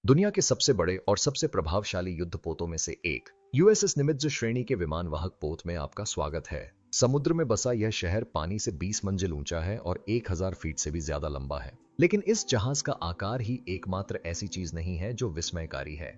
दुनिया के सबसे बड़े और सबसे प्रभावशाली युद्धपोतों में से एक यूएसएस निमित्ज श्रेणी के विमानवाहक पोत में आपका स्वागत है। समुद्र में बसा यह शहर पानी से 20 मंजिल ऊंचा है और 1000 फीट से भी ज्यादा लंबा है। लेकिन इस जहाज का आकार ही एकमात्र ऐसी चीज नहीं है जो विस्मयकारी है।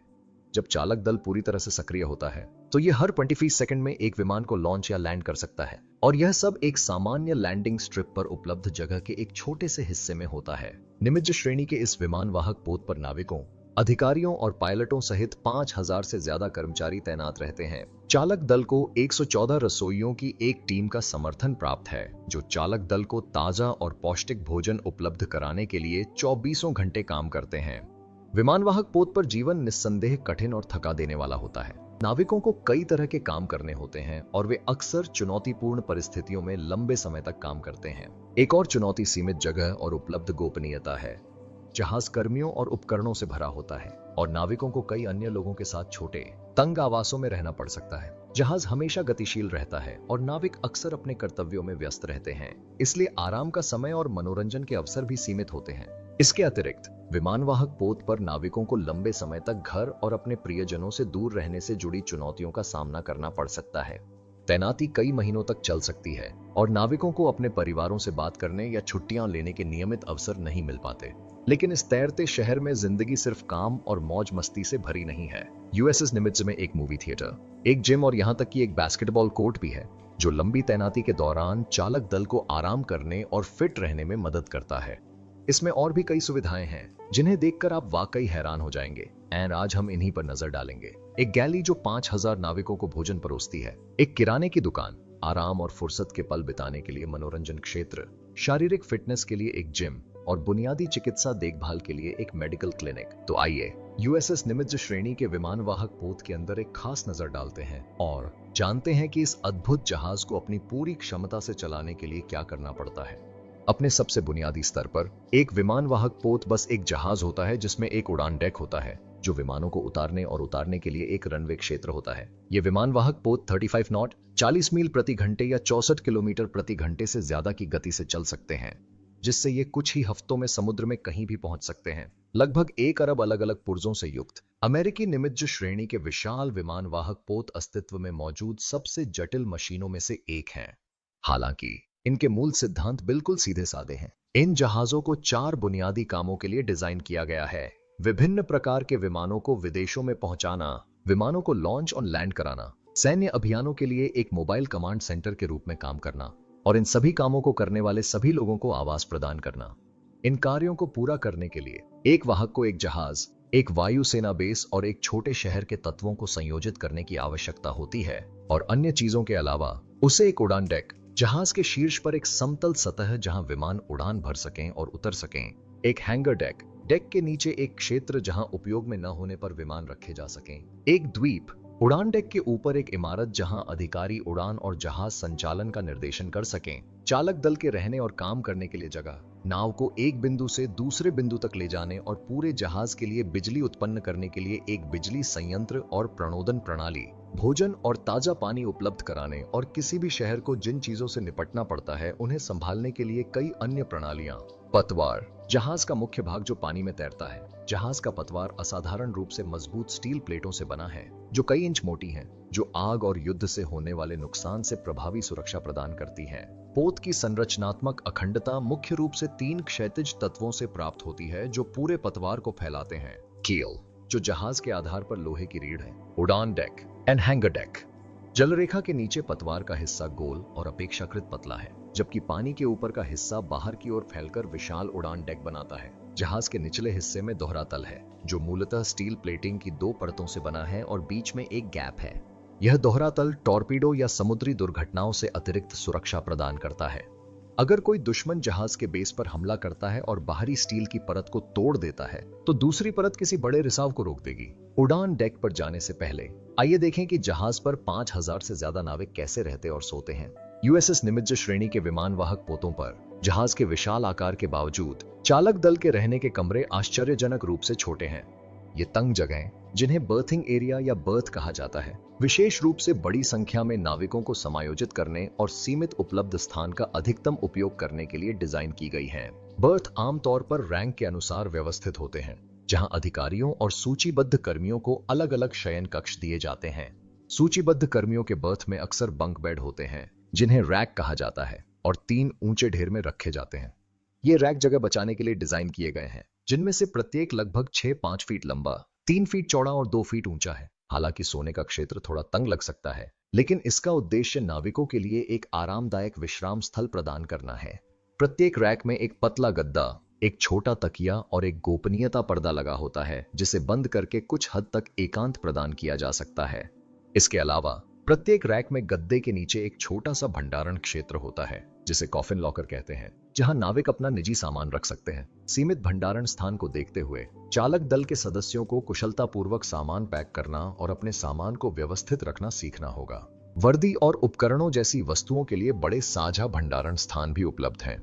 जब चालक दल पूरी तरह से सक्रिय होता है तो यह हर 25 सेकंड में एक विमान को लॉन्च या लैंड कर सकता है, और यह सब एक सामान्य लैंडिंग स्ट्रिप पर उपलब्ध जगह के एक छोटे से हिस्से में होता है। निमित्ज श्रेणी के इस विमानवाहक पोत पर नाविकों, अधिकारियों और पायलटों सहित 5000 से ज्यादा कर्मचारी तैनात रहते हैं। चालक दल को 114 रसोइयों की एक टीम का समर्थन प्राप्त है, जो चालक दल को ताजा और पौष्टिक भोजन उपलब्ध कराने के लिए 24 घंटे काम करते हैं। विमानवाहक पोत पर जीवन निस्संदेह कठिन और थका देने वाला होता है। नाविकों को कई तरह के काम करने होते हैं और वे अक्सर चुनौतीपूर्ण परिस्थितियों में लंबे समय तक काम करते हैं। एक और चुनौती सीमित जगह और उपलब्ध गोपनीयता है। जहाज कर्मियों और उपकरणों से भरा होता है और नाविकों को कई अन्य लोगों के साथ छोटे, तंग आवासों में रहना पड़ सकता है। जहाज हमेशा गतिशील रहता है और नाविक अक्सर अपने कर्तव्यों में व्यस्त रहते हैं, इसलिए आराम का समय और मनोरंजन के अवसर भी सीमित होते हैं। इसके अतिरिक्त विमानवाहक पोत पर नाविकों को लंबे समय तक घर और अपने प्रियजनों से दूर रहने से जुड़ी चुनौतियों का सामना करना पड़ सकता है। तैनाती कई महीनों तक चल सकती है और नाविकों को अपने परिवारों से बात करने या छुट्टियां लेने के नियमित अवसर नहीं मिल पाते। लेकिन इस तैरते शहर में जिंदगी सिर्फ काम और मौज मस्ती से भरी नहीं है। यूएसएस निमित्ज में एक मूवी थिएटर, एक जिम और यहाँ तक कि एक बास्केटबॉल कोर्ट भी है, जो लंबी तैनाती के दौरान चालक दल को आराम करने और फिट रहने में मदद करता है। इसमें और भी कई सुविधाएं हैं जिन्हें देखकर आप वाकई हैरान हो जाएंगे, और आज हम इन्हीं पर नजर डालेंगे। एक गैली जो 5000 नाविकों को भोजन परोसती है, एक किराने की दुकान, आराम और फुर्सत के पल बिताने के लिए मनोरंजन क्षेत्र, शारीरिक फिटनेस के लिए एक जिम और बुनियादी चिकित्सा देखभाल के लिए एक मेडिकल क्लिनिक। तो आइए यूएसएस निमित्ज श्रेणी के विमानवाहक पोत के अंदर एक खास नजर डालते हैं और जानते हैं कि इस अद्भुत जहाज को अपनी पूरी क्षमता से चलाने के लिए क्या करना पड़ता है। अपने सबसे बुनियादी स्तर पर एक विमानवाहक पोत बस एक जहाज होता है जिसमें एक उड़ान डेक होता है, जो विमानों को उतारने और उतारने के लिए एक रनवे क्षेत्र होता है। ये विमानवाहक पोत 35 नॉट 40 मील प्रति घंटे या 64 किलोमीटर प्रति घंटे से ज्यादा की गति से चल सकते हैं, जिससे ये कुछ ही हफ्तों में समुद्र में कहीं भी पहुंच सकते हैं। लगभग 1 अरब अलग अलग पुर्जों से युक्त अमेरिकी निमित्ज श्रेणी के विशाल विमानवाहक पोत अस्तित्व में मौजूद सबसे जटिल मशीनों में से एक हैं। हालांकि इनके मूल सिद्धांत बिल्कुल सीधे साधे हैं। इन जहाजों को 4 बुनियादी कामों के लिए डिजाइन किया गया है: विभिन्न प्रकार के विमानों को विदेशों में पहुंचाना, विमानों को लॉन्च और लैंड कराना, सैन्य अभियानों के लिए एक मोबाइल कमांड सेंटर के रूप में काम करना, और इन सभी कामों को करने वाले सभी लोगों को आवास प्रदान करना। इन कार्यों को पूरा करने के लिए एक वाहक को एक जहाज, एक वायुसेना बेस और एक छोटे शहर के तत्वों को संयोजित करने की आवश्यकता होती है, और अन्य चीजों के अलावा उसे एक उड़ान डेक, जहाज के शीर्ष पर एक समतल सतह जहां विमान उड़ान भर सकें और उतर सकें, एक हैंगर डेक, डेक के नीचे एक क्षेत्र जहां उपयोग में न होने पर विमान रखे जा सकें, एक द्वीप, उड़ान डेक के ऊपर एक इमारत जहां अधिकारी उड़ान और जहाज संचालन का निर्देशन कर सकें, चालक दल के रहने और काम करने के लिए जगह, नाव को एक बिंदु से दूसरे बिंदु तक ले जाने और पूरे जहाज के लिए बिजली उत्पन्न करने के लिए एक बिजली संयंत्र और प्रणोदन प्रणाली, भोजन और ताजा पानी उपलब्ध कराने और किसी भी शहर को जिन चीजों से निपटना पड़ता है उन्हें संभालने के लिए कई अन्य प्रणालियां। पतवार, जहाज का मुख्य भाग जो पानी में तैरता है। जहाज का पतवार असाधारण रूप से मजबूत स्टील प्लेटों से बना है जो कई इंच मोटी हैं, जो आग और युद्ध से होने वाले नुकसान से प्रभावी सुरक्षा प्रदान करती है। पोत की संरचनात्मक अखंडता मुख्य रूप से 3 क्षैतिज तत्वों से प्राप्त होती है जो पूरे पतवार को फैलाते हैं: कील, जो जहाज के आधार पर लोहे की रीढ़ है, उड़ान डेक एंड हैंगर डेक। जलरेखा के नीचे पतवार का हिस्सा गोल और अपेक्षाकृत पतला है, जबकि पानी के ऊपर का हिस्सा बाहर की ओर फैलकर विशाल उड़ान डेक बनाता है। जहाज के निचले हिस्से में दोहरा तल है, जो मूलतः स्टील प्लेटिंग की 2 परतों से बना है और बीच में एक गैप है। यह दोहरा तल टॉर्पीडो या समुद्री दुर्घटनाओं से अतिरिक्त सुरक्षा प्रदान करता है। अगर कोई दुश्मन जहाज के बेस पर हमला करता है और बाहरी स्टील की परत को तोड़ देता है, तो दूसरी परत किसी बड़े रिसाव को रोक देगी। उड़ान डेक पर जाने से पहले आइए देखें कि जहाज पर 5000 से ज्यादा नाविक कैसे रहते और सोते हैं। यूएसएस निमित्ज श्रेणी के विमानवाहक पोतों पर जहाज के विशाल आकार के बावजूद चालक दल के रहने के कमरे आश्चर्यजनक रूप से छोटे हैं। ये तंग जगहें, जिन्हें बर्थिंग एरिया या बर्थ कहा जाता है, विशेष रूप से बड़ी संख्या में नाविकों को समायोजित करने और सीमित उपलब्ध स्थान का अधिकतम उपयोग करने के लिए डिजाइन की गई हैं। बर्थ आमतौर पर रैंक के अनुसार व्यवस्थित होते हैं, जहां अधिकारियों और सूचीबद्ध कर्मियों को अलग अलग शयन कक्ष दिए जाते हैं। सूचीबद्ध कर्मियों के बर्थ में अक्सर बंक बेड होते हैं, जिन्हें रैक कहा जाता है, और 3 ऊंचे ढेर में रखे जाते हैं। ये रैक जगह बचाने के लिए डिजाइन किए गए हैं, जिनमें से प्रत्येक लगभग 6-5 फीट लंबा, 3 फीट चौड़ा और 2 फीट ऊंचा है। हालांकि सोने का क्षेत्र थोड़ा तंग लग सकता है, लेकिन इसका उद्देश्य नाविकों के लिए एक आरामदायक विश्राम स्थल प्रदान करना है। प्रत्येक रैक में एक पतला गद्दा, एक छोटा तकिया और एक गोपनीयता पर्दा लगा होता है, जिसे बंद करके कुछ हद तक एकांत प्रदान किया जा सकता है। इसके अलावा प्रत्येक रैक में गद्दे के नीचे एक छोटा सा भंडारण क्षेत्र होता है, जिसे कॉफिन लॉकर कहते हैं, जहां नाविक अपना निजी सामान रख सकते हैं। सीमित भंडारण स्थान को देखते हुए चालक दल के सदस्यों को कुशलतापूर्वक सामान पैक करना और अपने सामान को व्यवस्थित रखना सीखना होगा। वर्दी और उपकरणों जैसी वस्तुओं के लिए बड़े साझा भंडारण स्थान भी उपलब्ध हैं।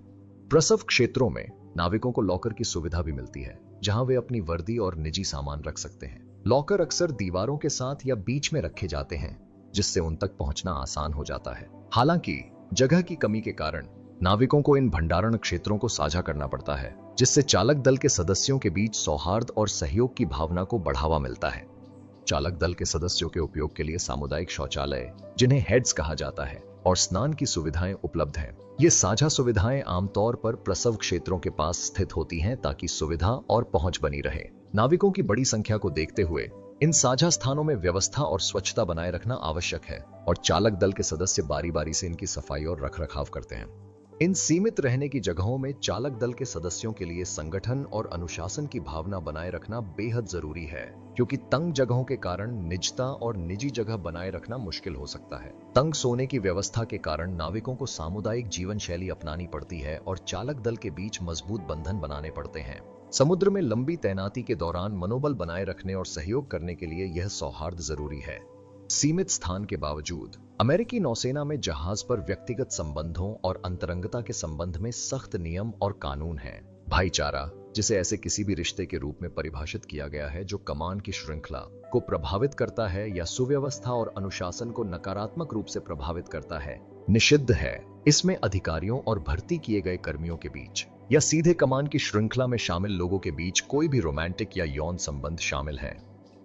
प्रसव क्षेत्रों में नाविकों को लॉकर की सुविधा भी मिलती है, जहां वे अपनी वर्दी और निजी सामान रख सकते हैं। लॉकर अक्सर दीवारों के साथ या बीच में रखे जाते हैं, जिससे उन तक पहुंचना आसान हो जाता है। हालांकि जगह की कमी के कारण नाविकों को इन भंडारण क्षेत्रों को साझा करना पड़ता है, जिससे चालक दल के सदस्यों के बीच सौहार्द और सहयोग की भावना को बढ़ावा मिलता है। चालक दल के सदस्यों के उपयोग के लिए सामुदायिक शौचालय, जिन्हें हेड्स कहा जाता है, और स्नान की सुविधाएं उपलब्ध हैं। ये साझा सुविधाएं आमतौर पर प्रसव क्षेत्रों के पास स्थित होती हैं, ताकि सुविधा और पहुंच बनी रहे। नाविकों की बड़ी संख्या को देखते हुए इन साझा स्थानों में व्यवस्था और स्वच्छता बनाए रखना आवश्यक है, और चालक दल के सदस्य बारी बारी से इनकी सफाई और रखरखाव करते हैं। इन सीमित रहने की जगहों में चालक दल के सदस्यों के लिए संगठन और अनुशासन की भावना बनाए रखना बेहद जरूरी है, क्योंकि तंग जगहों के कारण निजता और निजी जगह बनाए रखना मुश्किल हो सकता है। तंग सोने की व्यवस्था के कारण नाविकों को सामुदायिक जीवन शैली अपनानी पड़ती है और चालक दल के बीच मजबूत बंधन बनाने पड़ते हैं। समुद्र में लंबी तैनाती के दौरान मनोबल बनाए रखने और सहयोग करने के लिए यह सौहार्द जरूरी है। सीमित स्थान के बावजूद अमेरिकी नौसेना में जहाज पर व्यक्तिगत संबंधों और अंतरंगता के संबंध में सख्त नियम और कानून हैं। भाईचारा, जिसे ऐसे किसी भी रिश्ते के रूप में परिभाषित किया गया है जो कमान की श्रृंखला को प्रभावित करता है या सुव्यवस्था और अनुशासन को नकारात्मक रूप से प्रभावित करता है, निषिद्ध है। इसमें अधिकारियों और भर्ती किए गए कर्मियों के बीच या सीधे कमान की श्रृंखला में शामिल लोगों के बीच कोई भी रोमांटिक या यौन संबंध शामिल है।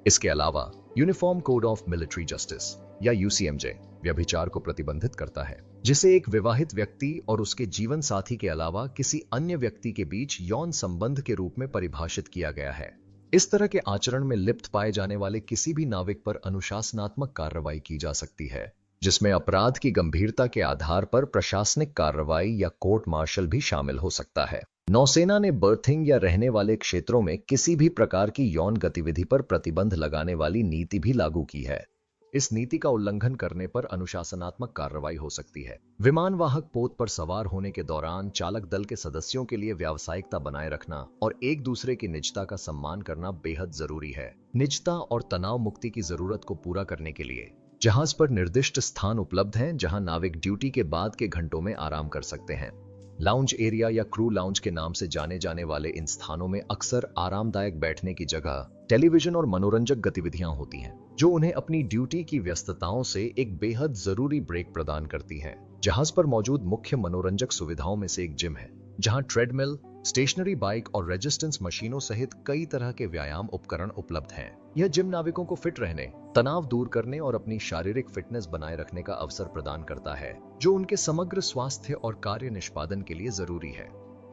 इसके अलावा uniform code of military justice या यूसीएमजे व्यभिचार को प्रतिबंधित करता है, जिसे एक विवाहित व्यक्ति और उसके जीवन साथी के अलावा किसी अन्य व्यक्ति के बीच यौन संबंध के रूप में परिभाषित किया गया है। इस तरह के आचरण में लिप्त पाए जाने वाले किसी भी नाविक पर अनुशासनात्मक कार्रवाई की जा सकती है, जिसमें अपराध की गंभीरता के आधार पर प्रशासनिक कार्रवाई या कोर्ट मार्शल भी शामिल हो सकता है। नौसेना ने बर्थिंग या रहने वाले क्षेत्रों में किसी भी प्रकार की यौन गतिविधि पर प्रतिबंध लगाने वाली नीति भी लागू की है। इस नीति का उल्लंघन करने पर अनुशासनात्मक कार्रवाई हो सकती है। विमान वाहक पोत पर सवार होने के दौरान चालक दल के सदस्यों के लिए व्यावसायिकता बनाए रखना और एक दूसरे की निजता का सम्मान करना बेहद जरूरी है। निजता और तनाव मुक्ति की जरूरत को पूरा करने के लिए जहाज पर निर्दिष्ट स्थान उपलब्ध हैं, जहां नाविक ड्यूटी के बाद के घंटों में आराम कर सकते हैं। लाउंज एरिया या क्रू लाउंज के नाम से जाने जाने वाले इन स्थानों में अक्सर आरामदायक बैठने की जगह, टेलीविजन और मनोरंजक गतिविधियां होती हैं, जो उन्हें अपनी ड्यूटी की व्यस्तताओं से एक बेहद जरूरी ब्रेक प्रदान करती हैं। जहाज पर मौजूद मुख्य मनोरंजक सुविधाओं में से एक जिम है, जहां ट्रेडमिल, स्टेशनरी बाइक और रेजिस्टेंस मशीनों सहित कई तरह के व्यायाम उपकरण उपलब्ध हैं। यह जिम नाविकों को फिट रहने, तनाव दूर करने और अपनी शारीरिक फिटनेस बनाए रखने का अवसर प्रदान करता है, जो उनके समग्र स्वास्थ्य और कार्य निष्पादन के लिए जरूरी है।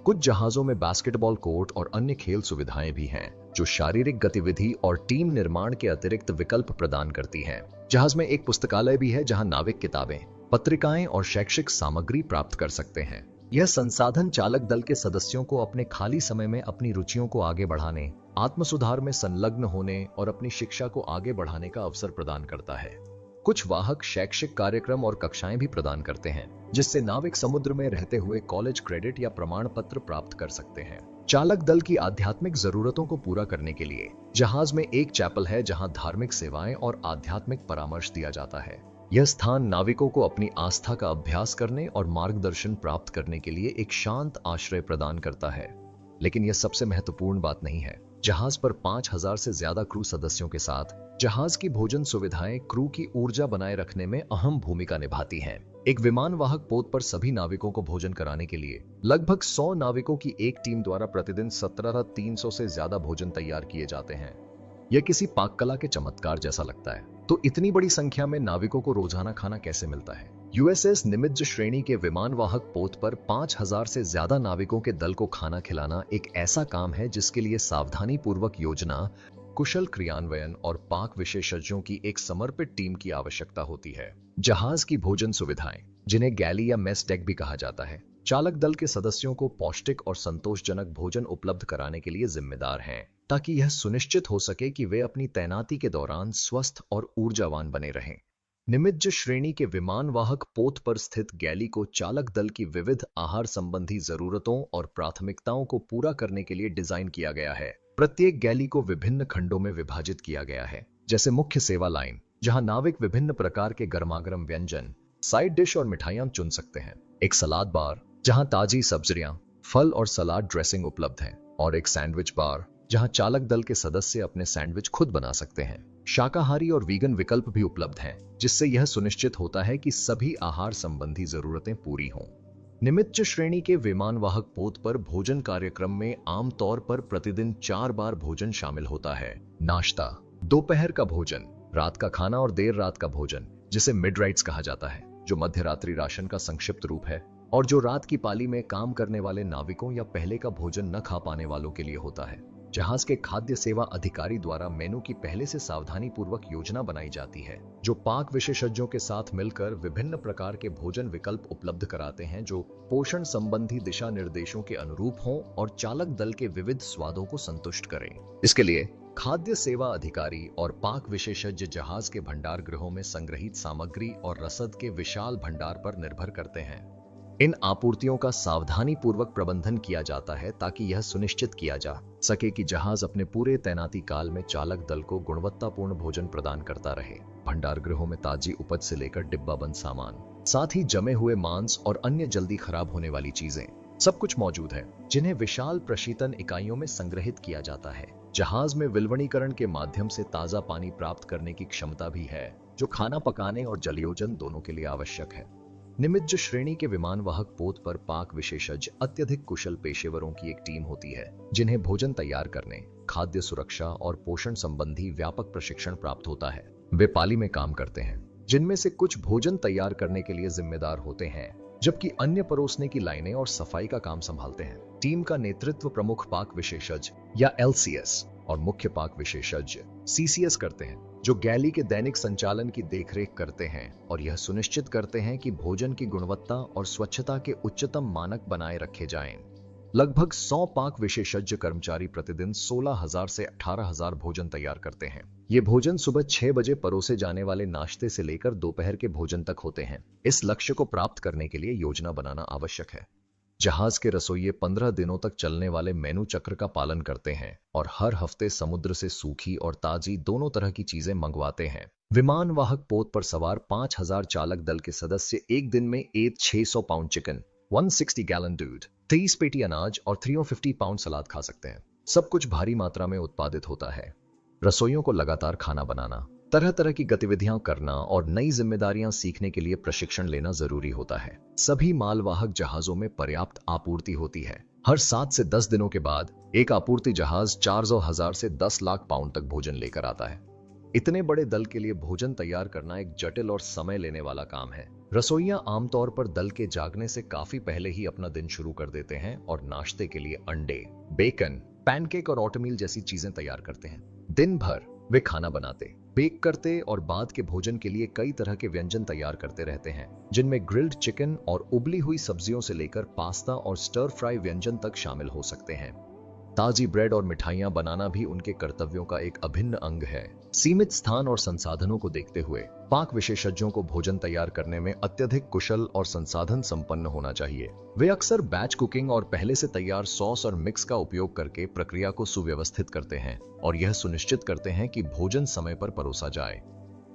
कुछ जहाजों में बास्केटबॉल कोर्ट और अन्य खेल सुविधाएं भी हैं, जो शारीरिक गतिविधि और टीम निर्माण के अतिरिक्त विकल्प प्रदान करती हैं। जहाज में एक पुस्तकालय भी है, जहां नाविक किताबें, पत्रिकाएं और शैक्षिक सामग्री प्राप्त कर सकते हैं। यह संसाधन चालक दल के सदस्यों को अपने खाली समय में अपनी रुचियों को आगे बढ़ाने, आत्मसुधार में संलग्न होने और अपनी शिक्षा को आगे बढ़ाने का अवसर प्रदान करता है। कुछ वाहक शैक्षिक कार्यक्रम और कक्षाएं भी प्रदान करते हैं, जिससे नाविक समुद्र में रहते हुए कॉलेज क्रेडिट या प्रमाण पत्र प्राप्त कर सकते हैं। चालक दल की आध्यात्मिक जरूरतों को पूरा करने के लिए जहाज में एक चैपल है, जहां धार्मिक सेवाएं और आध्यात्मिक परामर्श दिया जाता है। यह स्थान नाविकों को अपनी आस्था का अभ्यास करने और मार्गदर्शन प्राप्त करने के लिए एक शांत आश्रय प्रदान करता है। लेकिन यह सबसे महत्वपूर्ण बात नहीं है। जहाज पर 5000 से ज्यादा क्रू सदस्यों के साथ जहाज की भोजन सुविधाएं क्रू की ऊर्जा बनाए रखने में अहम भूमिका निभाती हैं। एक विमानवाहक पोत पर सभी नाविकों को भोजन कराने के लिए लगभग 100 नाविकों की एक टीम द्वारा प्रतिदिन 17,300 से ज्यादा भोजन तैयार किए जाते हैं। यह किसी पाक कला के चमत्कार जैसा लगता है। तो इतनी बड़ी संख्या में नाविकों को रोजाना खाना कैसे मिलता है? यूएसएस निमित्ज श्रेणी के विमानवाहक पोत पर 5000 से ज्यादा नाविकों के दल को खाना खिलाना एक ऐसा काम है जिसके लिए सावधानी पूर्वक योजना, कुशल क्रियान्वयन और पाक विशेषज्ञों की एक समर्पित टीम की आवश्यकता होती है। जहाज की भोजन सुविधाएं, जिन्हें गैली या मेस डेक भी कहा जाता है, चालक दल के सदस्यों को पौष्टिक और संतोषजनक भोजन उपलब्ध कराने के लिए जिम्मेदार हैं, ताकि यह सुनिश्चित हो सके कि वे अपनी तैनाती के दौरान स्वस्थ और ऊर्जावान बने रहें। निमित्ज श्रेणी के विमानवाहक पोत पर स्थित गैली को चालक दल की विविध आहार संबंधी जरूरतों और प्राथमिकताओं को पूरा करने के लिए डिजाइन किया गया है। प्रत्येक गैली को विभिन्न खंडों में विभाजित किया गया है, जैसे मुख्य सेवा लाइन, जहां नाविक विभिन्न प्रकार के गर्मागर्म व्यंजन, साइड डिश और मिठाइयां चुन सकते हैं, एक सलाद बार जहां ताजी सब्जियां, फल और सलाद ड्रेसिंग उपलब्ध है, और एक सैंडविच बार जहां चालक दल के सदस्य अपने सैंडविच खुद बना सकते हैं। शाकाहारी और वीगन विकल्प भी उपलब्ध हैं, जिससे यह सुनिश्चित होता है कि सभी आहार संबंधी जरूरतें पूरी हों। निमित्ज श्रेणी के विमानवाहक पोत पर भोजन कार्यक्रम में आमतौर पर प्रतिदिन 4 बार भोजन शामिल होता है। नाश्ता, दोपहर का भोजन, रात का खाना और देर रात का भोजन, जिसे मिडराइट्स कहा जाता है, जो मध्य रात्रि राशन का संक्षिप्त रूप है और जो रात की पाली में काम करने वाले नाविकों या पहले का भोजन न खा पाने वालों के लिए होता है। जहाज के खाद्य सेवा अधिकारी द्वारा मेनू की पहले से सावधानी पूर्वक योजना बनाई जाती है, जो पाक विशेषज्ञों के साथ मिलकर विभिन्न प्रकार के भोजन विकल्प उपलब्ध कराते हैं, जो पोषण संबंधी दिशा निर्देशों के अनुरूप हों और चालक दल के विविध स्वादों को संतुष्ट करें। इसके लिए खाद्य सेवा अधिकारी और पाक विशेषज्ञ जहाज के भंडार गृहों में संग्रहित सामग्री और रसद के विशाल भंडार पर निर्भर करते हैं। इन आपूर्तियों का सावधानी पूर्वक प्रबंधन किया जाता है ताकि यह सुनिश्चित किया जा सके कि जहाज अपने पूरे तैनाती काल में चालक दल को गुणवत्तापूर्ण भोजन प्रदान करता रहे। भंडार गृहों में ताजी उपज से लेकर डिब्बाबंद सामान, साथ ही जमे हुए मांस और अन्य जल्दी खराब होने वाली चीजें, सब कुछ मौजूद है, जिन्हें विशाल प्रशीतन इकाइयों में संग्रहित किया जाता है। जहाज में विलवणीकरण के माध्यम से ताजा पानी प्राप्त करने की क्षमता भी है, जो खाना पकाने और जलयोजन दोनों के लिए आवश्यक है। निमित्ज श्रेणी के विमानवाहक पोत पर पाक विशेषज्ञ अत्यधिक कुशल पेशेवरों की एक टीम होती है, जिन्हें भोजन तैयार करने, खाद्य सुरक्षा और पोषण संबंधी व्यापक प्रशिक्षण प्राप्त होता है। वे पाली में काम करते हैं, जिनमें से कुछ भोजन तैयार करने के लिए जिम्मेदार होते हैं, जबकि अन्य परोसने की लाइनें और सफाई का काम संभालते हैं। टीम का नेतृत्व प्रमुख पाक विशेषज्ञ या LCS और मुख्य पाक विशेषज्ञ CCS करते हैं, जो गैली के दैनिक संचालन की देखरेख करते हैं और यह सुनिश्चित करते हैं कि भोजन की गुणवत्ता और स्वच्छता के उच्चतम मानक बनाए रखे जाएं। लगभग 100 पाक विशेषज्ञ कर्मचारी प्रतिदिन 16,000 से 18,000 भोजन तैयार करते हैं। ये भोजन सुबह 6 बजे परोसे जाने वाले नाश्ते से लेकर दोपहर के भोजन तक होते हैं। इस लक्ष्य को प्राप्त करने के लिए योजना बनाना आवश्यक है। जहाज के रसोइये 15 दिनों तक चलने वाले मेनू चक्र का पालन करते हैं और हर हफ्ते समुद्र से सूखी और ताजी दोनों तरह की चीजें मंगवाते हैं। विमानवाहक पोत पर सवार 5000 चालक दल के सदस्य एक दिन में 600 पाउंड चिकन, 160 गैलन दूध, 30 पेटी अनाज और 350 पाउंड सलाद खा सकते हैं। सब कुछ भारी मात्रा में उत्पादित होता है। रसोइयों को लगातार खाना बनाना, तरह तरह की गतिविधियां करना और नई जिम्मेदारियां सीखने के लिए प्रशिक्षण लेना जरूरी होता है। सभी मालवाहक जहाजों में पर्याप्त आपूर्ति होती है। हर 7 से 10 दिनों के बाद एक आपूर्ति जहाज 400,000 से 10 लाख पाउंड तक भोजन लेकर आता है। इतने बड़े दल के लिए भोजन तैयार करना एक जटिल और समय लेने वाला काम है। रसोइया आमतौर पर दल के जागने से काफी पहले ही अपना दिन शुरू कर देते हैं और नाश्ते के लिए अंडे, बेकन, पैनकेक और ओटमील जैसी चीजें तैयार करते हैं। दिन भर वे खाना बनाते, बेक करते और बाद के भोजन के लिए कई तरह के व्यंजन तैयार करते रहते हैं, जिनमें ग्रिल्ड चिकन और उबली हुई सब्जियों से लेकर पास्ता और स्टर फ्राई व्यंजन तक शामिल हो सकते हैं। ताजी ब्रेड और मिठाइयां बनाना भी उनके कर्तव्यों का एक अभिन्न अंग है। सीमित स्थान और संसाधनों को देखते हुए पाक विशेषज्ञों को भोजन तैयार करने में अत्यधिक कुशल और संसाधन संपन्न होना चाहिए। वे अक्सर बैच कुकिंग और पहले से तैयार सॉस और मिक्स का उपयोग करके प्रक्रिया को सुव्यवस्थित करते हैं और यह सुनिश्चित करते हैं कि भोजन समय पर परोसा जाए।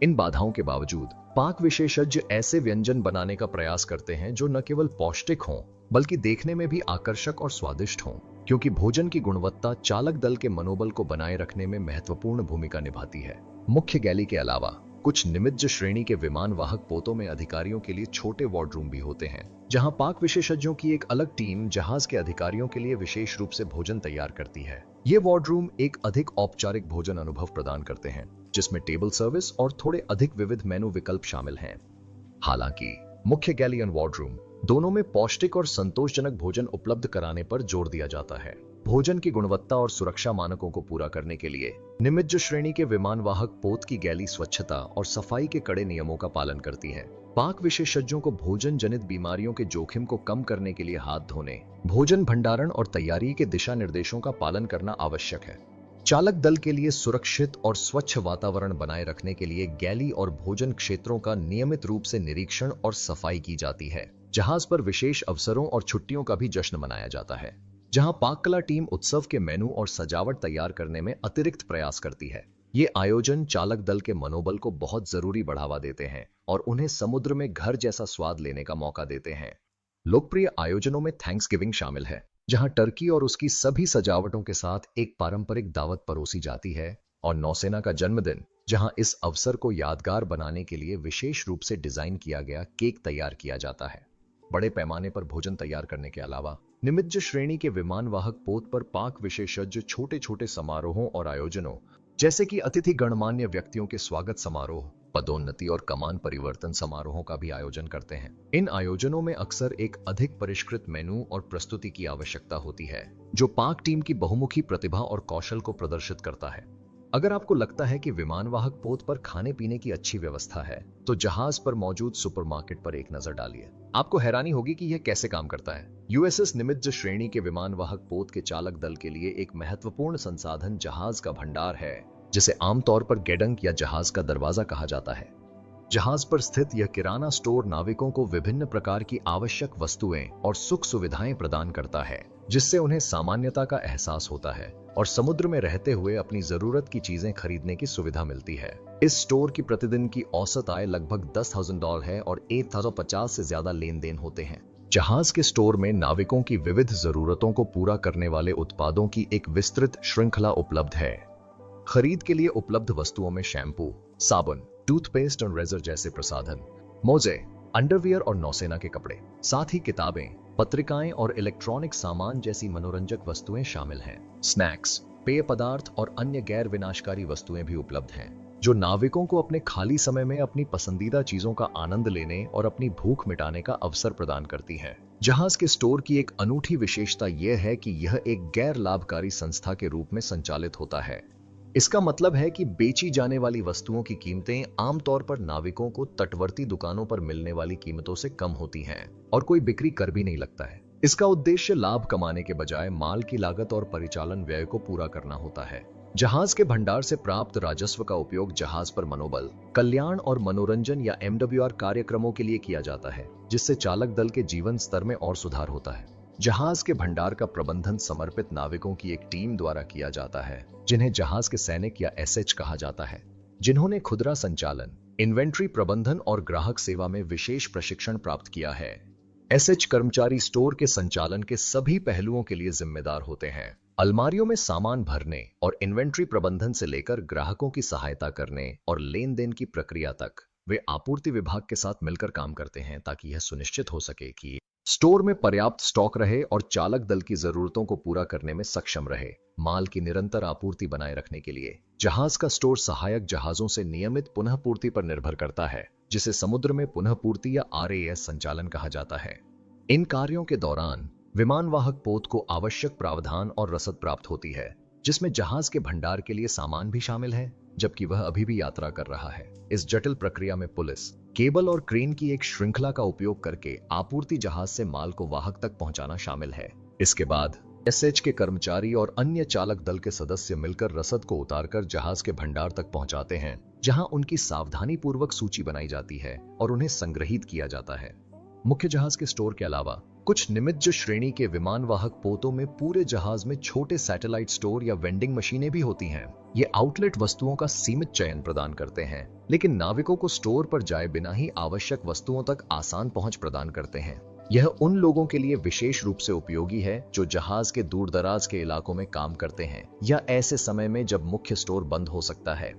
इन बाधाओं के बावजूद पाक विशेषज्ञ ऐसे व्यंजन बनाने का प्रयास करते हैं जो न केवल पौष्टिक हों, बल्कि देखने में भी आकर्षक और स्वादिष्ट हों। क्योंकि भोजन की गुणवत्ता चालक दल के मनोबल को बनाए रखने में महत्वपूर्ण भूमिका निभाती है। मुख्य गैली के अलावा कुछ निमित्ज श्रेणी के विमान वाहक पोतों में अधिकारियों के लिए छोटे वार्डरूम भी होते हैं, जहां पाक विशेषज्ञों की एक अलग टीम जहाज के अधिकारियों के लिए विशेष रूप से भोजन तैयार करती है। ये वार्डरूम एक अधिक औपचारिक भोजन अनुभव प्रदान करते हैं, जिसमें टेबल सर्विस और थोड़े अधिक विविध मेनू विकल्प शामिल हैं। हालांकि मुख्य गैली और वार्डरूम दोनों में पौष्टिक और संतोषजनक भोजन उपलब्ध कराने पर जोर दिया जाता है। भोजन की गुणवत्ता और सुरक्षा मानकों को पूरा करने के लिए निमित्ज श्रेणी के विमान वाहक पोत की गैली स्वच्छता और सफाई के कड़े नियमों का पालन करती है। पाक विशेषज्ञों को भोजन जनित बीमारियों के जोखिम को कम करने के लिए हाथ धोने, भोजन भंडारण और तैयारी के दिशा निर्देशों का पालन करना आवश्यक है। चालक दल के लिए सुरक्षित और स्वच्छ वातावरण बनाए रखने के लिए गैली और भोजन क्षेत्रों का नियमित रूप से निरीक्षण और सफाई की जाती है। जहाज पर विशेष अवसरों और छुट्टियों का भी जश्न मनाया जाता है, जहां पाक कला टीम उत्सव के मेनू और सजावट तैयार करने में अतिरिक्त प्रयास करती है। ये आयोजन चालक दल के मनोबल को बहुत जरूरी बढ़ावा देते हैं और उन्हें समुद्र में घर जैसा स्वाद लेने का मौका देते हैं। लोकप्रिय आयोजनों में थैंक्सगिविंग शामिल है, जहां टर्की और उसकी सभी सजावटों के साथ एक पारंपरिक दावत परोसी जाती है, और नौसेना का जन्मदिन, जहां इस अवसर को यादगार बनाने के लिए विशेष रूप से डिजाइन किया गया केक तैयार किया जाता है। बड़े पैमाने पर भोजन तैयार करने के अलावा निमित्ज श्रेणी के विमान वाहक पोत पर पाक विशेषज्ञ छोटे छोटे समारोहों और आयोजनों, जैसे कि अतिथि गणमान्य व्यक्तियों के स्वागत समारोह, पदोन्नति और कमान परिवर्तन समारोहों का भी आयोजन करते हैं। इन आयोजनों में अक्सर एक अधिक परिष्कृत मेनू और प्रस्तुति की आवश्यकता होती है, जो पाक टीम की बहुमुखी प्रतिभा और कौशल को प्रदर्शित करता है। अगर आपको लगता है कि विमान वाहक पोत पर खाने पीने की अच्छी व्यवस्था है, तो जहाज पर मौजूद सुपरमार्केट पर एक नजर डालिए। आपको हैरानी होगी कि यह कैसे काम करता है। यूएसएस निमित्ज श्रेणी के विमान वाहक पोत के चालक दल के लिए एक महत्वपूर्ण संसाधन जहाज का भंडार है, जिसे आमतौर पर गेडंक या जहाज का दरवाजा कहा जाता है। जहाज पर स्थित यह किराना स्टोर नाविकों को विभिन्न प्रकार की आवश्यक वस्तुएं और सुख सुविधाएं प्रदान करता है, जिससे उन्हें सामान्यता का एहसास होता है और समुद्र में रहते हुए अपनी जरूरत की चीजें खरीदने की सुविधा मिलती है। इस स्टोर की प्रतिदिन की औसत आय लगभग $10,000 है और 1,050 से ज्यादा लेन देन होते हैं। जहाज के स्टोर में नाविकों की विविध जरूरतों को पूरा करने वाले उत्पादों की एक विस्तृत श्रृंखला उपलब्ध है। खरीद के लिए उपलब्ध वस्तुओं में शैम्पू, साबुन, टूथपेस्ट और रेजर जैसे प्रसाधन, मोजे, अंडरवियर और नौसेना के कपड़े, साथ ही किताबें, पत्रिकाएं और इलेक्ट्रॉनिक सामान जैसी मनोरंजक वस्तुएं शामिल हैं। स्नैक्स, पेय पदार्थ और अन्य गैर विनाशकारी वस्तुएं भी उपलब्ध हैं, जो नाविकों को अपने खाली समय में अपनी पसंदीदा चीजों का आनंद लेने और अपनी भूख मिटाने का अवसर प्रदान करती हैं। जहाज के स्टोर की एक अनूठी विशेषता यह है कि यह एक गैर लाभकारी संस्था के रूप में संचालित होता है। इसका मतलब है कि बेची जाने वाली वस्तुओं की कीमतें आमतौर पर नाविकों को तटवर्ती दुकानों पर मिलने वाली कीमतों से कम होती हैं और कोई बिक्री कर भी नहीं लगता है। इसका उद्देश्य लाभ कमाने के बजाय माल की लागत और परिचालन व्यय को पूरा करना होता है। जहाज के भंडार से प्राप्त राजस्व का उपयोग जहाज पर मनोबल, कल्याण और मनोरंजन या MWR कार्यक्रमों के लिए किया जाता है, जिससे चालक दल के जीवन स्तर में और सुधार होता है। जहाज के भंडार का प्रबंधन समर्पित नाविकों की एक टीम द्वारा किया जाता है, जिन्हें जहाज के सैनिक या SH कहा जाता है, जिन्होंने खुदरा संचालन, इन्वेंट्री प्रबंधन और ग्राहक सेवा में विशेष प्रशिक्षण प्राप्त किया है। SH कर्मचारी स्टोर के संचालन के सभी पहलुओं के लिए जिम्मेदार होते हैं। अलमारियों में सामान भरने और इन्वेंट्री प्रबंधन से लेकर ग्राहकों की सहायता करने और लेन देन की प्रक्रिया तक वे आपूर्ति विभाग के साथ मिलकर काम करते हैं, ताकि यह सुनिश्चित हो सके कि स्टोर में पर्याप्त स्टॉक रहे और चालक दल की जरूरतों को पूरा करने में सक्षम रहे। माल की निरंतर आपूर्ति बनाए रखने के लिए जहाज का स्टोर सहायक जहाजों से नियमित पुनः पूर्ति पर निर्भर करता है, जिसे समुद्र में पुनः पूर्ति या RAS संचालन कहा जाता है। इन कार्यों के दौरान विमान वाहक पोत को आवश्यक प्रावधान और रसद प्राप्त होती है, जिसमें जहाज के भंडार के लिए सामान भी शामिल है, जबकि वह अभी भी यात्रा कर रहा है। इस जटिल प्रक्रिया में पुलिस, केबल और क्रेन की एक श्रृंखला का उपयोग करके आपूर्ति जहाज से माल को वाहक तक पहुंचाना शामिल है। इसके बाद SH के कर्मचारी और अन्य चालक दल के सदस्य मिलकर रसद को उतारकर जहाज के भंडार तक पहुंचाते हैं, जहां उनकी सावधानी पूर्वक सूची बनाई जाती है और उन्हें संग्रहित किया जाता है। मुख्य जहाज के स्टोर के अलावा कुछ निमित्ज श्रेणी के विमान वाहक पोतों में पूरे जहाज में छोटे सैटेलाइट स्टोर या वेंडिंग मशीनें भी होती हैं। ये आउटलेट वस्तुओं का सीमित चयन प्रदान करते हैं, लेकिन नाविकों को स्टोर पर जाए बिना ही आवश्यक वस्तुओं तक आसान पहुंच प्रदान करते हैं। यह उन लोगों के लिए विशेष रूप से उपयोगी है जो जहाज के दूर दराज के इलाकों में काम करते हैं या ऐसे समय में जब मुख्य स्टोर बंद हो सकता है।